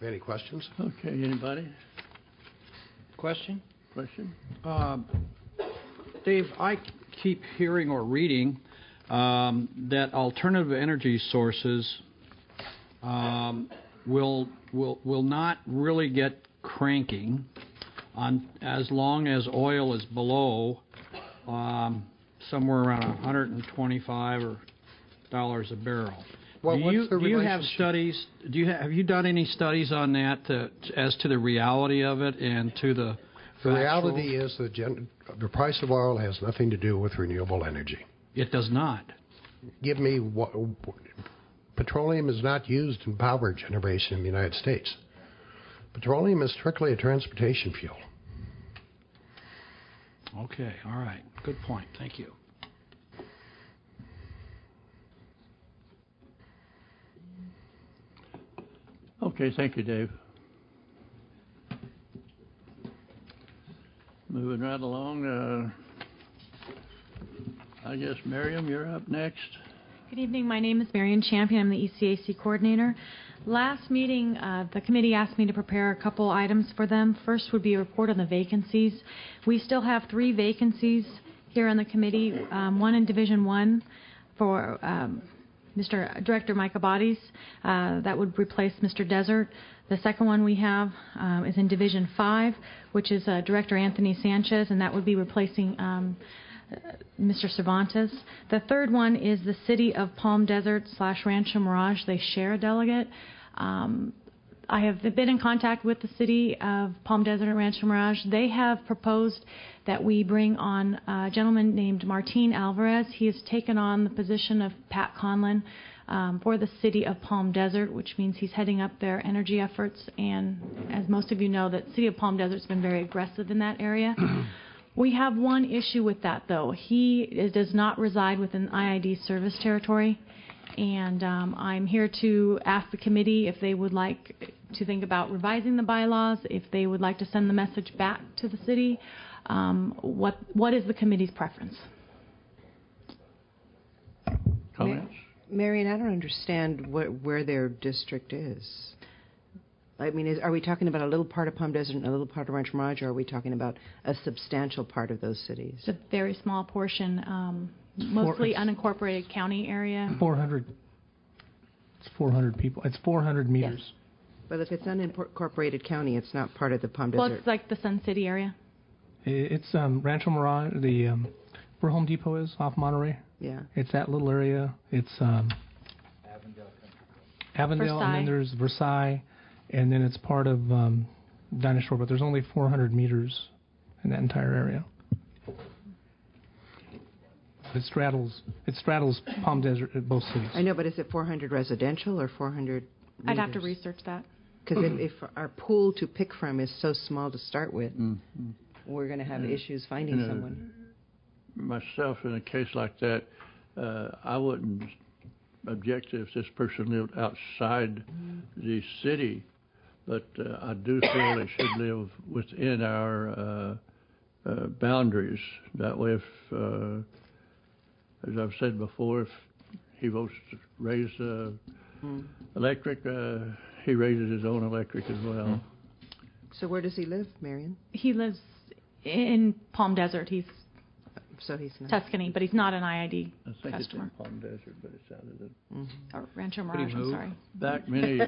Any questions? Okay, anybody? Question? Question? Dave, I keep hearing or reading that alternative energy sources will not really get cranking on as long as oil is below somewhere around $125 a barrel. Well, do you have studies? Have you done any studies on that as to the reality of it and to the? The reality is that the price of oil has nothing to do with renewable energy. It does not. Give me what? Petroleum is not used in power generation in the United States. Petroleum is strictly a transportation fuel. Okay, all right. Good point. Thank you. Okay, thank you, Dave. Moving right along, I guess, Miriam, you're up next. Good evening. My name is Marion Champion. I'm the ECAC coordinator. Last meeting, the committee asked me to prepare a couple items for them. First would be a report on the vacancies. We still have 3 vacancies here on the committee, one in Division 1 for Mr. Director Micah Bodies. That would replace Mr. Desert. The second one we have is in Division 5, which is Director Anthony Sanchez, and that would be replacing Mr. Cervantes. The third one is the City of Palm Desert / Rancho Mirage. They share a delegate. I have been in contact with the City of Palm Desert and Rancho Mirage. They have proposed that we bring on a gentleman named Martin Alvarez. He has taken on the position of Pat Conlon for the city of Palm Desert, which means he's heading up their energy efforts. And as most of you know, the city of Palm Desert's been very aggressive in that area. We have one issue with that, though. He does not reside within IID service territory. And I'm here to ask the committee if they would like to think about revising the bylaws, if they would like to send the message back to the city. What is the committee's preference? Comments? Marion, I don't understand where their district is. I mean, are we talking about a little part of Palm Desert and a little part of Rancho Mirage, or are we talking about a substantial part of those cities? It's a very small portion, mostly unincorporated county area. 400. It's 400 people. It's 400 meters. Yes. But if it's unincorporated county, it's not part of the Palm Desert. Well, it's like the Sun City area. It's Rancho Mirage, where Home Depot is, off Monterey. Yeah. It's that little area. It's Avondale, and then there's Versailles, and then it's part of Dinah Shore, but there's only 400 meters in that entire area. It straddles Palm Desert at both cities. I know, but is it 400 residential or 400 meters? I'd have to research that. Because if our pool to pick from is so small to start with, we're going to have issues finding someone. Myself, in a case like that, I wouldn't object if this person lived outside the city, but I do feel they should live within our boundaries. That way, if, as I've said before, if he votes to raise electric, he raises his own electric as well. So where does he live, Marion? He lives in Palm Desert. He's not Tuscany, but he's not an IID I think customer. it's in Palm Desert, but it's out of the... Or Rancho Mirage, I'm sorry. Back many...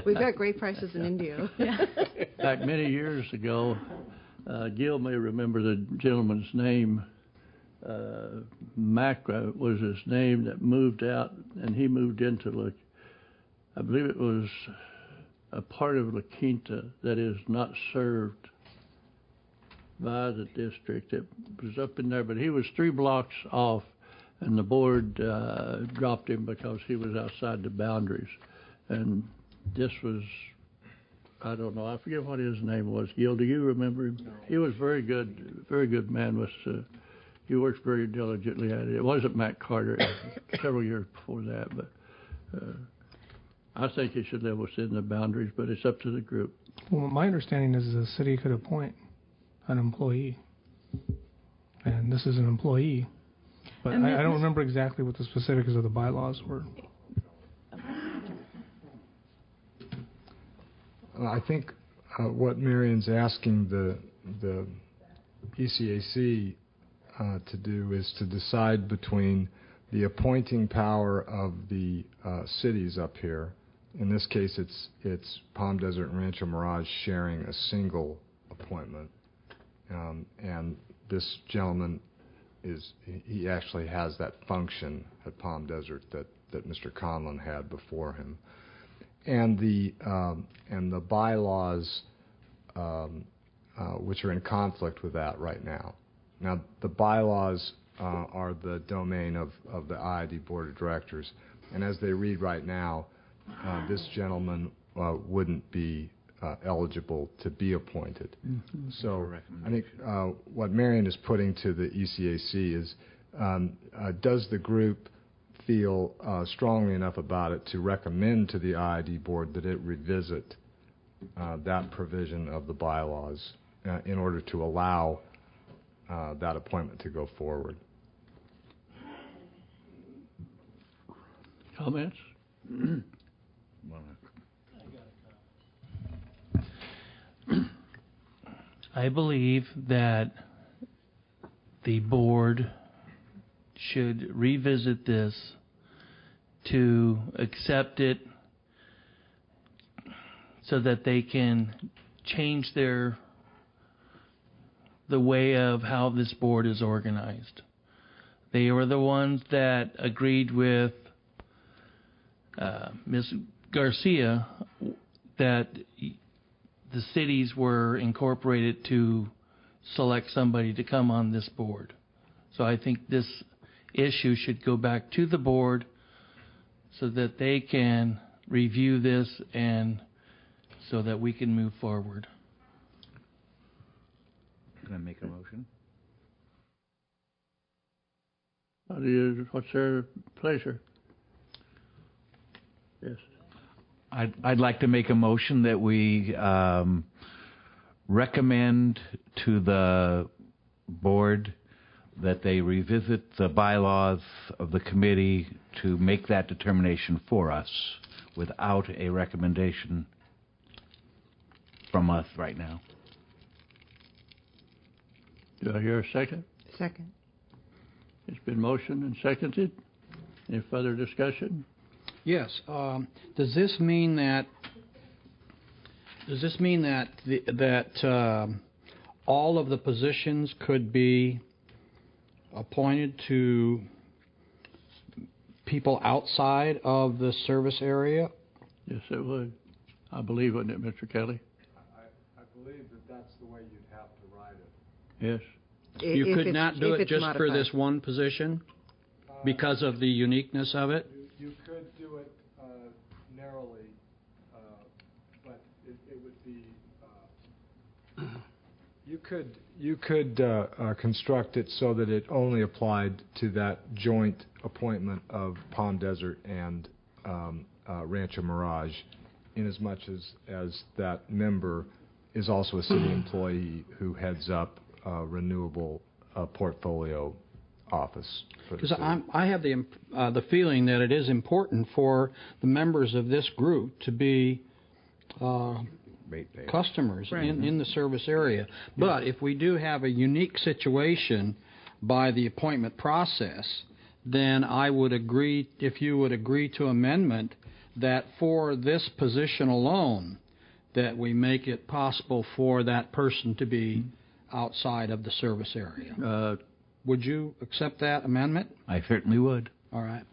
We've got great prices in Indio. Back many years ago, Gil may remember the gentleman's name. Macra was his name, that moved out, and he moved into, I believe it was a part of La Quinta that is not served by the district. It was up in there, but he was 3 blocks off, and the board dropped him because he was outside the boundaries. And this was, I don't know, I forget what his name was. Gil, do you remember him? No. He was very good man. He worked very diligently at it. It wasn't Matt Carter, several years before that, but I think he should live within the boundaries, but it's up to the group. Well, my understanding is the city could appoint an employee, and this is an employee, but I don't remember exactly what the specifics of the bylaws were. I think what Marion's asking the ECAC to do is to decide between the appointing power of the cities up here. In this case, it's Palm Desert and Rancho Mirage sharing a single appointment. And this gentleman he actually has that function at Palm Desert that Mr. Conlon had before him. And the bylaws which are in conflict with that right now. Now, the bylaws are the domain of the IID Board of Directors, and as they read right now, this gentleman wouldn't be eligible to be appointed. So I think what Marion is putting to the ECAC is, does the group feel strongly enough about it to recommend to the IID Board that it revisit that provision of the bylaws in order to allow that appointment to go forward? Comments? I believe that the board should revisit this to accept it so that they can change the way of how this board is organized. They were the ones that agreed with Ms. Garcia that the cities were incorporated to select somebody to come on this board. So I think this issue should go back to the board so that they can review this and so that we can move forward. Can I make a motion? What's their pleasure? Yes. I'd like to make a motion that we recommend to the board that they revisit the bylaws of the committee to make that determination for us without a recommendation from us right now. Do I hear a second? Second. It's been motioned and seconded. Any further discussion? Yes. Does this mean that all of the positions could be appointed to people outside of the service area? Yes, it would. I believe, wouldn't it, Mr. Kelly? I believe that that's the way you'd have to write it. Yes. You could not do it just for this one position because of the uniqueness of it? You could do it narrowly, but it would be. You could construct it so that it only applied to that joint appointment of Palm Desert and Rancho Mirage, inasmuch as that member is also a city employee who heads up renewable portfolio office. Because I have the feeling that it is important for the members of this group to be customers in the service area. But if we do have a unique situation by the appointment process, then I would agree, if you would agree to amendment, that for this position alone, that we make it possible for that person to be outside of the service area. Would you accept that amendment? I certainly would. All right.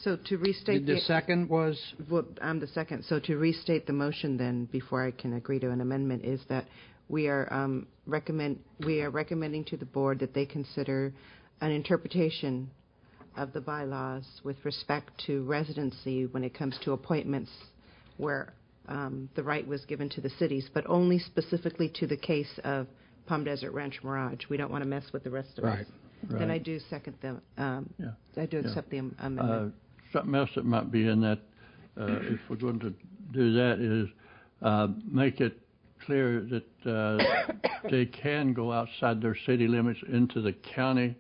So to restate the second was? Well, I'm the second. So to restate the motion then, before I can agree to an amendment, is that we are recommending to the board that they consider an interpretation of the bylaws with respect to residency when it comes to appointments where the right was given to the cities, but only specifically to the case of Palm Desert Ranch Mirage. We don't want to mess with the rest of us. Right. Then I do second the. I do accept the amendment. Something else that might be in that, if we're going to do that, is make it clear that they can go outside their city limits into the county.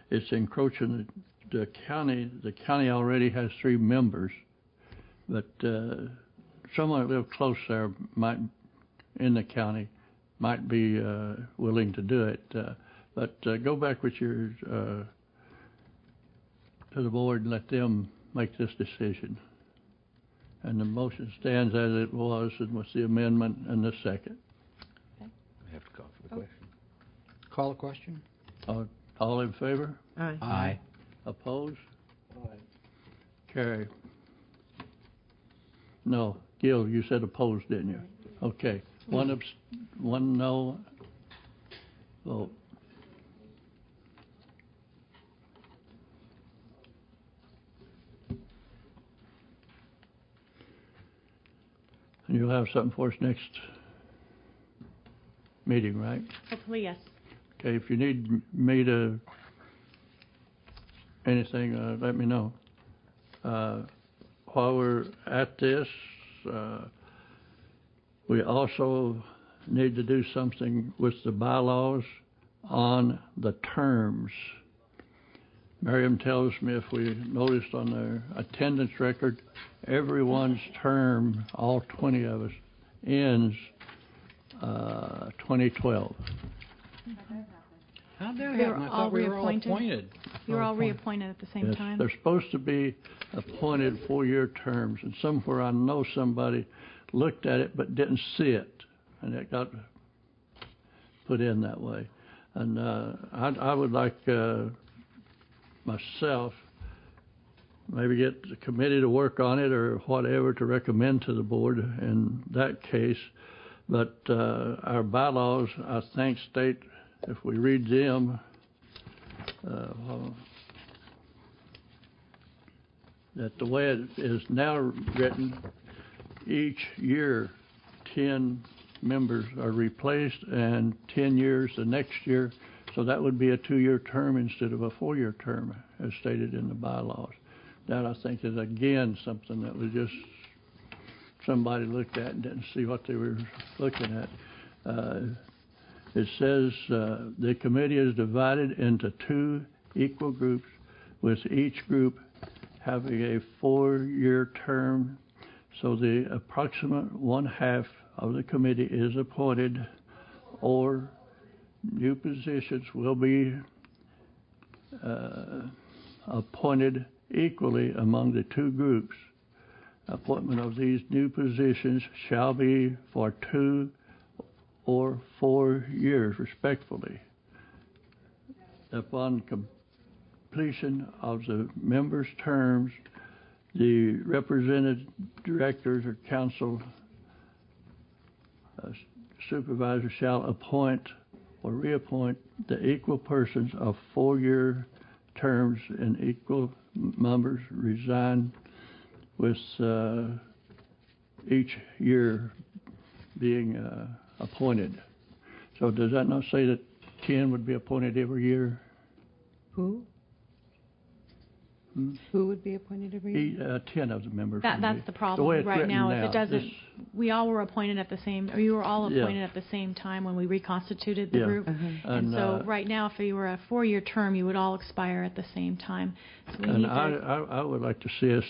It's encroaching the county. The county already has 3 members, but someone that lives close there in the county might be willing to do it. But go back with your to the board and let them make this decision. And the motion stands as it was, and with the amendment and the second. I have to call for the question. Call the question. All in favor? Aye. Aye. Opposed? Aye. Carry. No, Gil, you said opposed, didn't you? Okay. One no vote. And you'll have something for us next meeting, right? Hopefully, yes. Okay, if you need me to anything, let me know. While we're at this, we also need to do something with the bylaws on the terms. Miriam tells me if we noticed on their attendance record, everyone's term, all 20 of us, ends 2012. How'd that happen? I thought we were all appointed. You were all reappointed at the same Yes, time. they're supposed to be appointed 4-year terms, and somewhere I know somebody looked at it but didn't see it, and it got put in that way. And I would like myself maybe get the committee to work on it or whatever to recommend to the board in that case. But our bylaws, I think, state, if we read them, that the way it is now written, each year 10 members are replaced and 10 years the next year. So that would be a 2-year term instead of a 4-year term, as stated in the bylaws. That, I think, is again something that was just somebody looked at and didn't see what they were looking at. It says the committee is divided into 2 equal groups, with each group having a 4-year term. So the approximate 1/2 of the committee is appointed, or new positions will be appointed equally among the 2 groups. Appointment of these new positions shall be for 2 or 4 years, respectively. Upon completion of the members' terms, the represented directors or council supervisor shall appoint or reappoint the equal persons of 4-year terms, and equal members resign with each year being appointed. So does that not say that 10 would be appointed every year? Who? Who would be appointed every year? 10 of the members. That's the problem right now. If it doesn't, we all were appointed at the same, or you were all appointed at the same time when we reconstituted the group. And so right now, if you were a 4-year term, you would all expire at the same time. So we need I would like to see us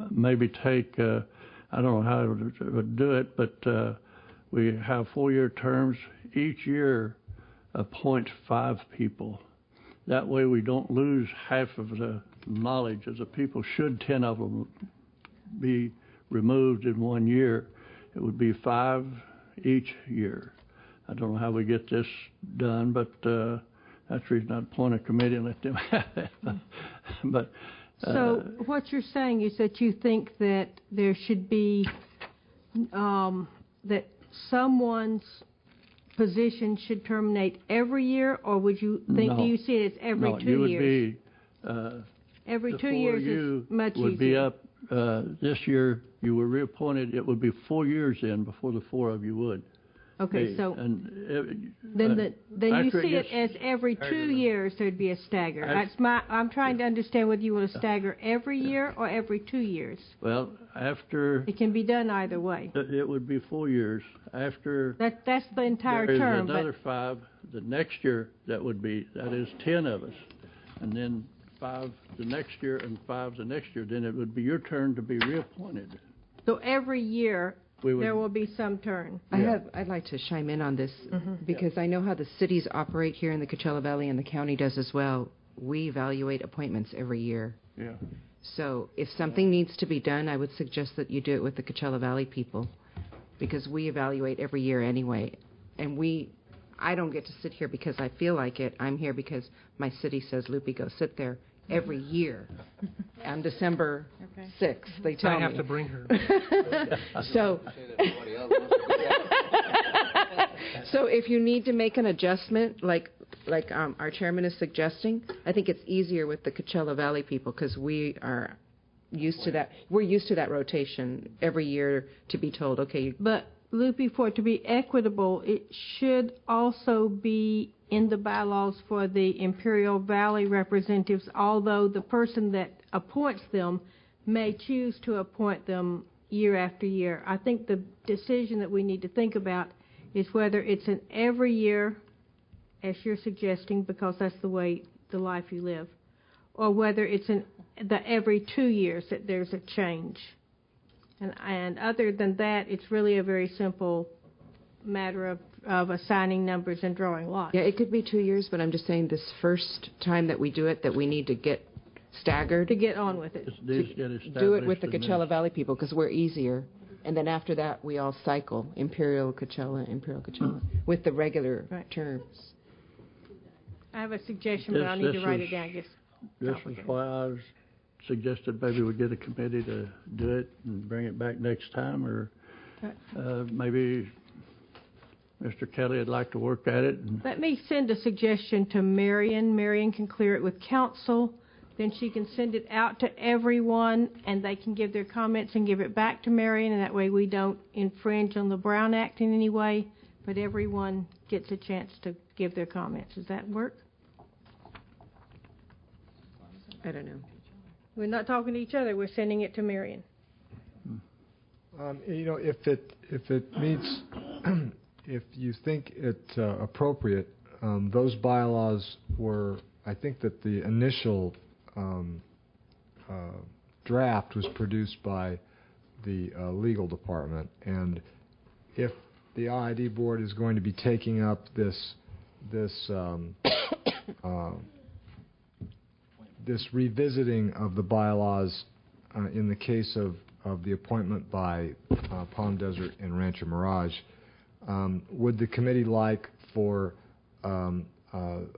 maybe take, I don't know how we would do it, but we have 4-year terms. Each year appoint 5 people. That way we don't lose half of the knowledge of the people. Should 10 of them be removed in 1 year, it would be 5 each year. I don't know how we get this done, but that's the reason I'd appoint a committee and let them have it. But so what you're saying is that you think that there should be that someone's position should terminate every year, or would you think? No. Do you see it as every 2 years? No, you would be. Every 2 years is much easier. Would be up this year. You were reappointed. It would be 4 years in before the 4 of you would. Okay, so and then you see it as every 2 years there'd be a stagger. I'm trying to understand whether you want to stagger every year or every 2 years. Well, after it can be done either way. It would be 4 years after. That's the entire there term. Is another 5 the next year. That is 10 of us, and then 5 the next year and 5 the next year. Then it would be your turn to be reappointed. So every year there will be some turn. I'd like to chime in on this because I know how the cities operate here in the Coachella Valley, and the county does as well. We evaluate appointments every year. Yeah. So if something needs to be done, I would suggest that you do it with the Coachella Valley people, because we evaluate every year anyway. And I don't get to sit here because I feel like it. I'm here because my city says, Loopy, go sit there every year. On December 6th, they tell me. I have to bring her. So if you need to make an adjustment, like our chairman is suggesting, I think it's easier with the Coachella Valley people because we are used to that. We're used to that rotation every year to be told, okay. But Loopy, for it to be equitable, it should also be in the bylaws for the Imperial Valley representatives, although the person that appoints them may choose to appoint them year after year. I think the decision that we need to think about is whether it's an every year, as you're suggesting, because that's the way, the life you live, or whether it's the every 2 years that there's a change. And other than that, it's really a very simple matter of assigning numbers and drawing lots. Yeah, it could be 2 years, but I'm just saying this first time that we do it, that we need to get staggered. To get on with it. Do it with the Coachella Valley people because we're easier. And then after that, we all cycle Imperial Coachella, with the regular terms. I have a suggestion, but I need to write it down. This is why I suggested maybe we get a committee to do it and bring it back next time, or maybe Mr. Kelly would like to work at it. Let me send a suggestion to Marion. Marion can clear it with council. then she can send it out to everyone, and they can give their comments and give it back to Marion, and that way we don't infringe on the Brown Act in any way, but everyone gets a chance to give their comments. Does that work? I don't know. We're not talking to each other. We're sending it to Marion. If it meets, if you think it's appropriate, those bylaws were, I think that the initial draft was produced by the legal department, and if the IID board is going to be taking up this revisiting of the bylaws in the case of the appointment by Palm Desert and Rancho Mirage, would the committee like for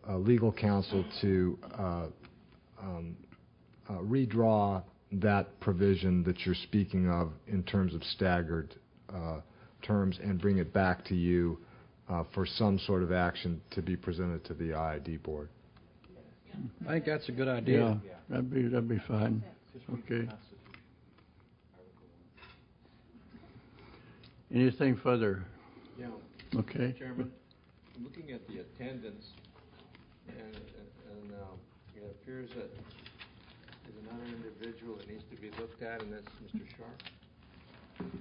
legal counsel to redraw that provision that you're speaking of in terms of staggered terms and bring it back to you for some sort of action to be presented to the IID board? I think that's a good idea. Yeah, that'd be fine. Okay. Anything further? Yeah. Okay. Chairman, I'm looking at the attendance, and it appears that there's another individual that needs to be looked at, and that's Mr. Sharp.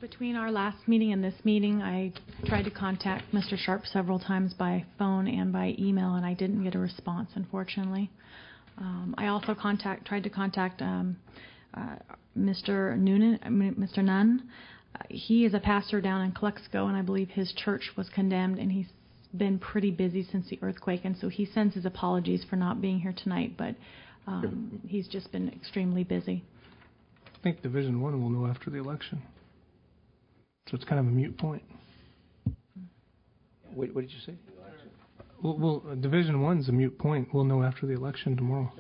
Between our last meeting and this meeting, I tried to contact Mr. Sharp several times by phone and by email, and I didn't get a response, unfortunately. I also tried to contact Mr. Nunn. He is a pastor down in Calexico, and I believe his church was condemned, and he's been pretty busy since the earthquake, and so he sends his apologies for not being here tonight, but he's just been extremely busy. I think Division 1 will know after the election. So it's kind of a moot point. What did you say? Well, Division 1's a moot point. We'll know after the election tomorrow.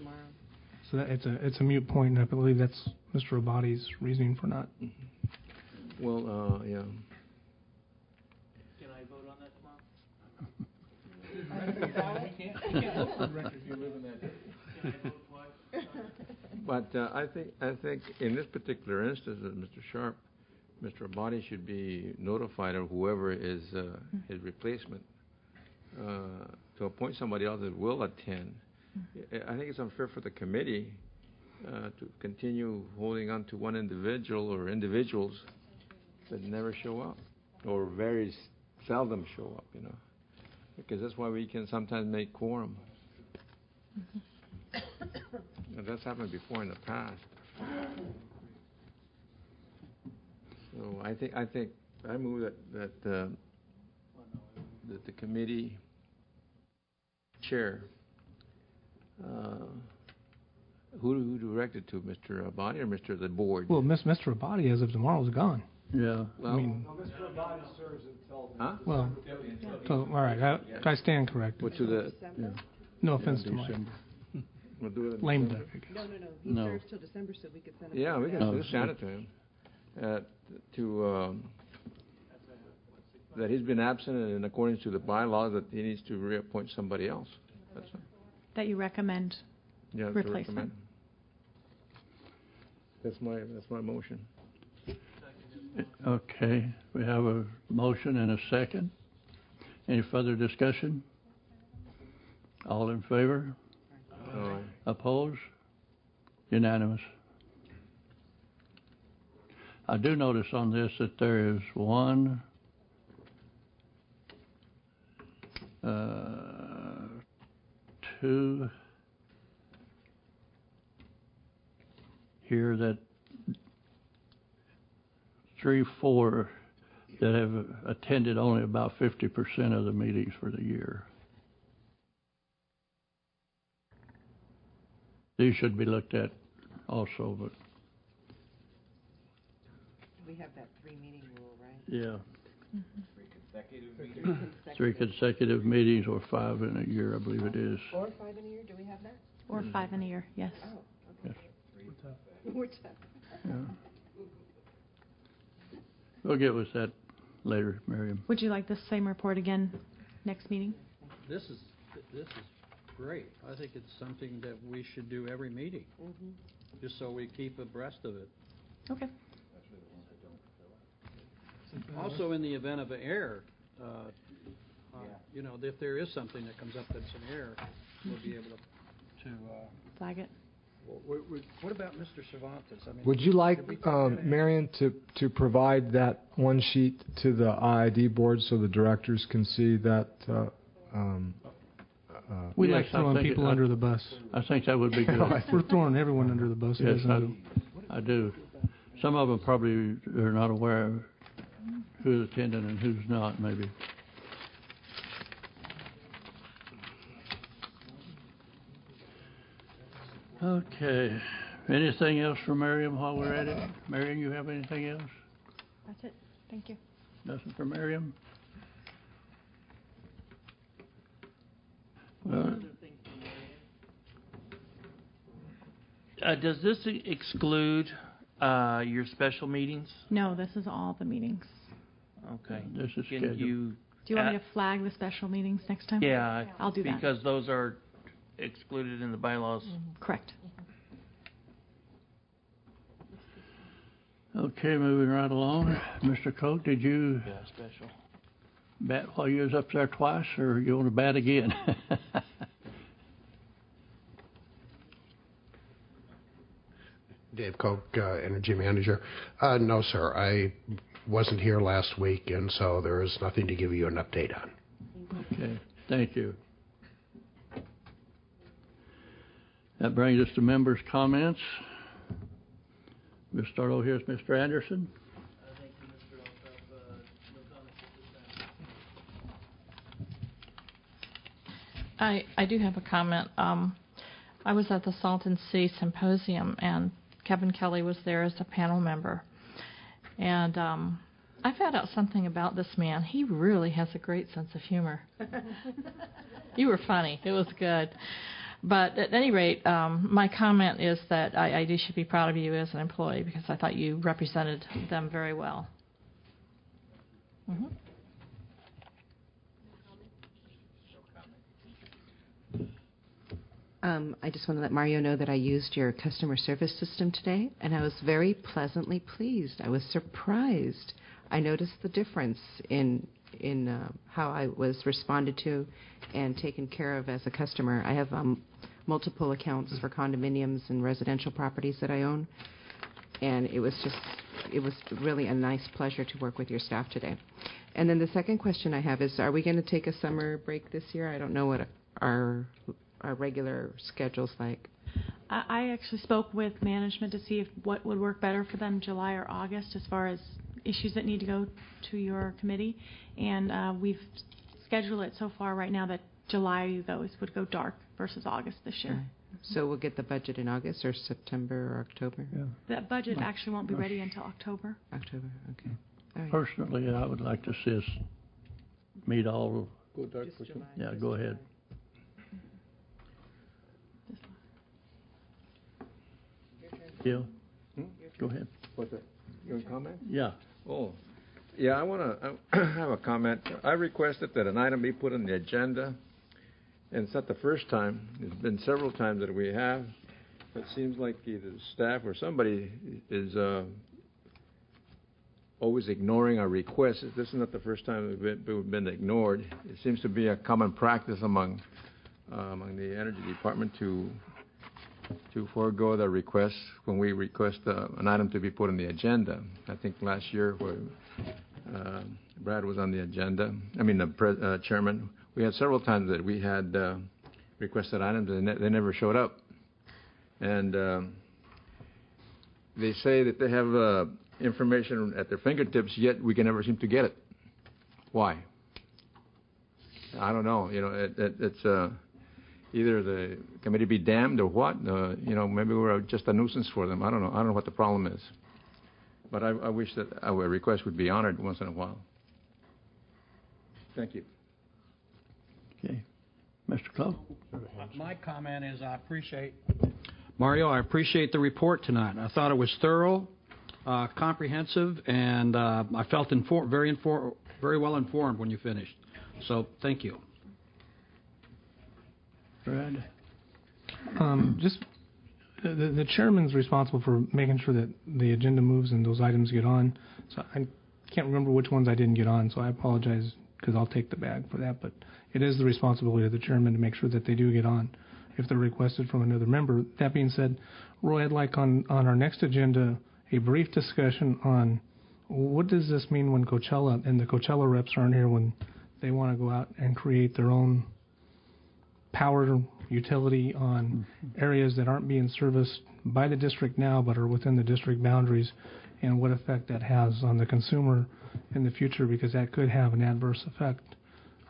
So that it's a moot point, and I believe that's Mr. Abadi's reasoning for not. Well, yeah. Can I vote on that tomorrow? But I think in this particular instance of Mr. Sharp, Mr. Abadi should be notified of whoever is his replacement to appoint somebody else that will attend. I think it's unfair for the committee to continue holding on to one individual or individuals that never show up or very seldom show up, because that's why we can sometimes make quorum. And that's happened before in the past. So I move that the committee chair, who directed to Mr. Abadi or the board? Well, Mr. Abadi, as of tomorrow, is gone. Yeah. Well, I mean, Mr. Abadi serves until. Huh? Well, so, all right, I stand corrected. What to the? Yeah. No offense to Mike. We'll do it. Lame duck, I guess. No. He serves till December, so we could send him. Yeah, we can just send it to him. That he's been absent, and according to the bylaws, that he needs to reappoint somebody else. That's it. That you recommend replacement. That's my motion. Okay, we have a motion and a second. Any further discussion? All in favor? Aye. Opposed? Unanimous. I do notice on this that there is one, two here, that 3, 4 that have attended only about 50% of the meetings for the year. These should be looked at also, but We have that 3-meeting rule, right? yeah. Mm-hmm. 3 consecutive meetings or 5 in a year, I believe it is. 4 or 5 in a year, do we have that? Or 5 in a year, yes. Oh, Yes. okay. We're tough. Yeah. We'll get with that later, Miriam. Would you like the same report again next meeting? This is great. I think it's something that we should do every meeting, just so we keep abreast of it. Okay. Also, in the event of an error, you know, if there is something that comes up that's an error, we'll be able to flag it. What about Mr. Cervantes? I mean, Would you like, Marion, to provide that one sheet to the IID board so the directors can see that? We like throwing people under the bus. I think that would be good. We're throwing everyone under the bus. Yes, I do. Some of them probably are not aware of who's attending and who's not, maybe. Okay. Anything else for Miriam while we're at it? Miriam, you have anything else? That's it. Thank you. Nothing for Miriam? Well, Does this exclude your special meetings? No, this is all the meetings. Okay. This is Can scheduled. you? Do you want me to flag the special meetings next time? Yeah, I'll do that. because those are excluded in the bylaws. Correct. Okay, moving right along. Mr. Coate, did you Special. bat while you was up there twice, or you want to bat again? Dave Koch, Energy Manager. No, sir. I wasn't here last week, and so there is nothing to give you an update on. Okay, thank you. That brings us to members' comments. We'll start over here with Mr. Anderson. Thank you, Mr. Alsop. No comments at this time. I do have a comment. I was at the Salton Sea Symposium, and Kevin Kelly was there as a panel member. And I found out something about this man. He really has a great sense of humor. You were funny. It was good. But at any rate, my comment is that IID should be proud of you as an employee because I thought you represented them very well. Mm-hmm. I just want to let Mario know that I used your customer service system today, and I was very pleasantly pleased. I was surprised. I noticed the difference in how I was responded to and taken care of as a customer. I have multiple accounts for condominiums and residential properties that I own, and it was really a nice pleasure to work with your staff today. And then the second question I have is, are we going to take a summer break this year? I don't know what our regular schedule's like. I actually spoke with management to see what would work better for them, July or August, as far as issues that need to go to your committee. And we've scheduled it so far right now that July would go dark versus August this year. So we'll get the budget in August or September or October? Yeah. That budget actually won't be ready until October. October, okay. All right. Personally, I would like to see us meet all. Go dark for July. Yeah, go ahead. Gil? Go ahead. What's that? You want to comment? Yeah. Oh, yeah, I want to have a comment. I requested that an item be put on the agenda, and it's not the first time. It's been several times that we have. It seems like either the staff or somebody is always ignoring our requests. This is not the first time we've been ignored. It seems to be a common practice among the Energy Department to forego the request when we request an item to be put on the agenda. I think last year where Brad was on the agenda, the chairman, we had several times that we had requested items and they never showed up. And they say that they have information at their fingertips, yet we can never seem to get it. Why? I don't know. It's either the committee be damned or what. Maybe we're just a nuisance for them. I don't know what the problem is. But I wish that our request would be honored once in a while. Thank you. Okay. Mr. Clough? My comment is Mario, I appreciate the report tonight. I thought it was thorough, comprehensive, and I felt very well informed when you finished. So thank you. Brad? Just the chairman's responsible for making sure that the agenda moves and those items get on. So I can't remember which ones I didn't get on, so I apologize because I'll take the bag for that. But it is the responsibility of the chairman to make sure that they do get on if they're requested from another member. That being said, Roy, I'd like on our next agenda a brief discussion on what does this mean when Coachella, and the Coachella reps aren't here when they want to go out and create their own power utility on areas that aren't being serviced by the district now but are within the district boundaries, and what effect that has on the consumer in the future, because that could have an adverse effect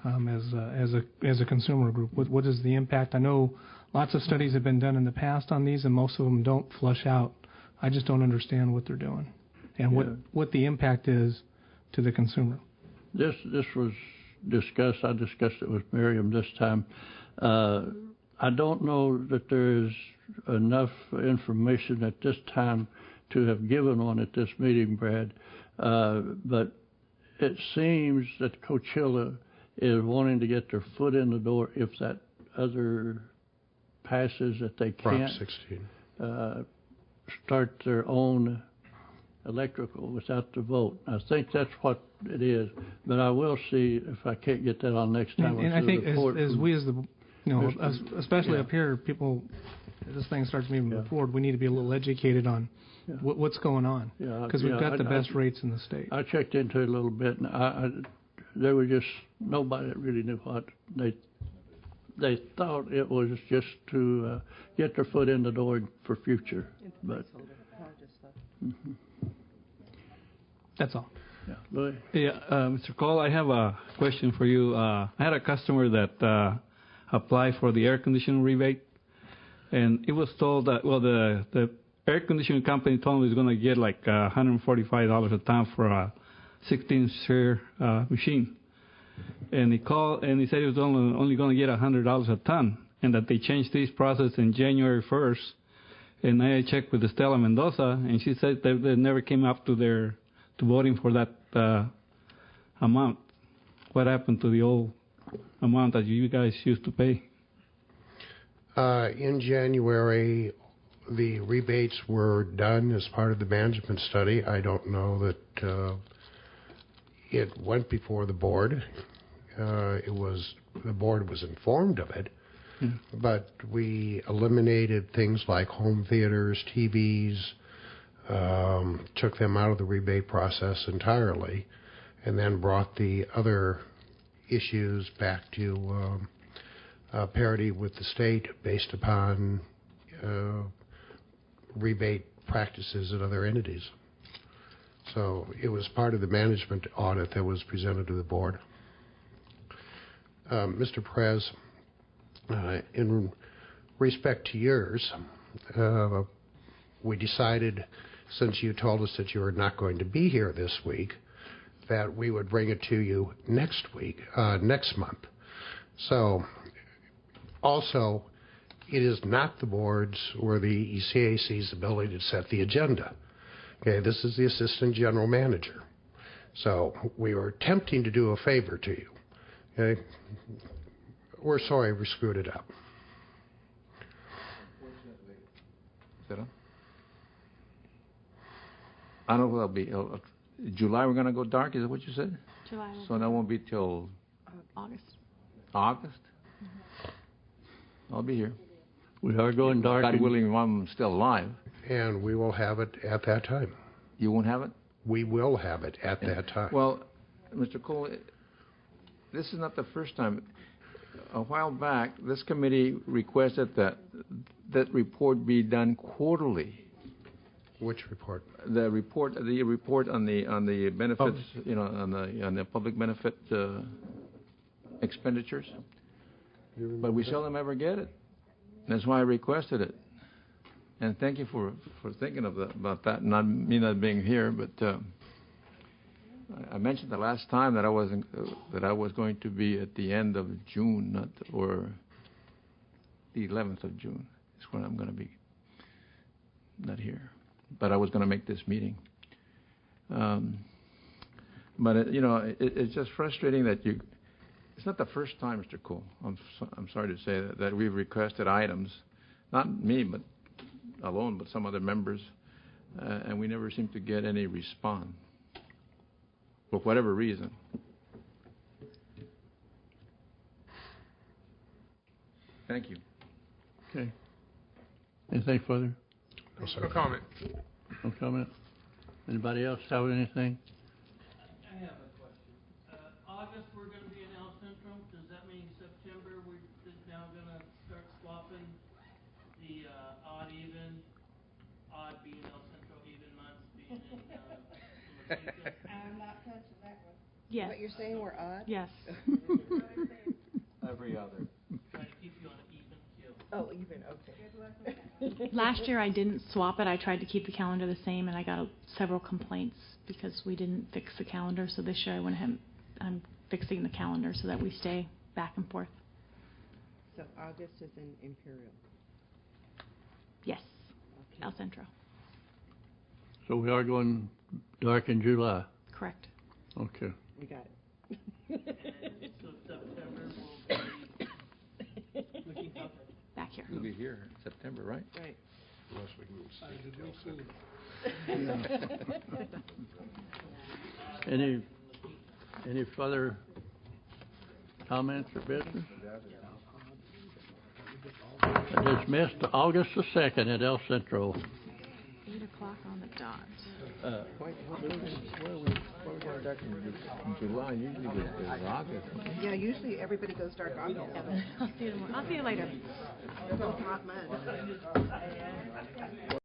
as a consumer group. What is the impact? I know lots of studies have been done in the past on these, and most of them don't flush out. I just don't understand what they're doing and what the impact is to the consumer. This was discussed. I discussed it with Miriam this time. I don't know that there is enough information at this time to have given one at this meeting, Brad, but it seems that Coachella is wanting to get their foot in the door if that other passes, that they can't start their own electrical without the vote. I think that's what it is, but I will see if I can't get that on next time. And I think as we as the, especially up here, people, as this thing starts moving forward, we need to be a little educated on what's going on, because we've got the best rates in the state. I checked into it a little bit, and there was just nobody that really knew what they thought it was just to get their foot in the door for future, but. That's all. Yeah, Louis? Yeah, Mr. Cole, I have a question for you. I had a customer that applied for the air conditioning rebate, and it was told that, well, the air conditioning company told him he was going to get like $145 a ton for a 16-share machine. And he called and he said he was only going to get $100 a ton, and that they changed this process in January 1st. And I checked with Estela Mendoza, and she said that they never came up to voting for that amount. What happened to the old amount that you guys used to pay? In January, the rebates were done as part of the management study. I don't know that it went before the board. The board was informed of it, but we eliminated things like home theaters, TVs, took them out of the rebate process entirely, and then brought the other issues back to parity with the state based upon rebate practices at other entities. So it was part of the management audit that was presented to the board. Mr. Perez, in respect to yours, we decided, since you told us that you were not going to be here this week, that we would bring it to you next month. So, also, it is not the board's or the ECAC's ability to set the agenda. Okay, this is the assistant general manager. So, we were attempting to do a favor to you. Okay, we're sorry we screwed it up. I don't know if it'll be July. We're going to go dark. Is that what you said? July. So that won't be till August. August. I'll be here. We are going dark. God willing, I'm still alive. And we will have it at that time. You won't have it? We will have it at that time. Well, Mr. Cole, this is not the first time. A while back, this committee requested that report be done quarterly. Which report? The report on the benefits, on the public benefit expenditures. But we seldom ever get it. That's why I requested it. And thank you for thinking about that. Not me not being here, but I mentioned the last time that I was going to be at the end of June, or the 11th of June is when I'm going to be not here. But I was going to make this meeting. But it's just frustrating that It's not the first time, Mr. Cole. I'm sorry to say that we've requested items, not me, but some other members, and we never seem to get any response for whatever reason. Thank you. Okay. Anything further? No, sir. No comment. No comment? Anybody else have anything? I have a question. August, we're going to be in El Centro. Does that mean September we're now going to start swapping the odd being El Centro, even months being in Quinta? I'm not touching that one. Yes. What you're saying, we're odd? Yes. Every other. Trying to keep you on an even keel. Oh, even, okay. Last year I didn't swap it. I tried to keep the calendar the same, and I got several complaints because we didn't fix the calendar. So this year I went ahead. I'm fixing the calendar so that we stay back and forth. So August is in Imperial. Yes. Okay. El Centro. So we are going dark in July. Correct. Okay. We got it. So September will be looking tougher. Back here. We'll be here in September, right? Right. Unless we move Any further comments or business? Dismissed August the 2nd at El Centro. 8 o'clock on the dot. Where are we going dark in July? Usually it's August. Yeah, usually everybody goes dark August. I'll see you tomorrow. I'll see you later. Hot mud.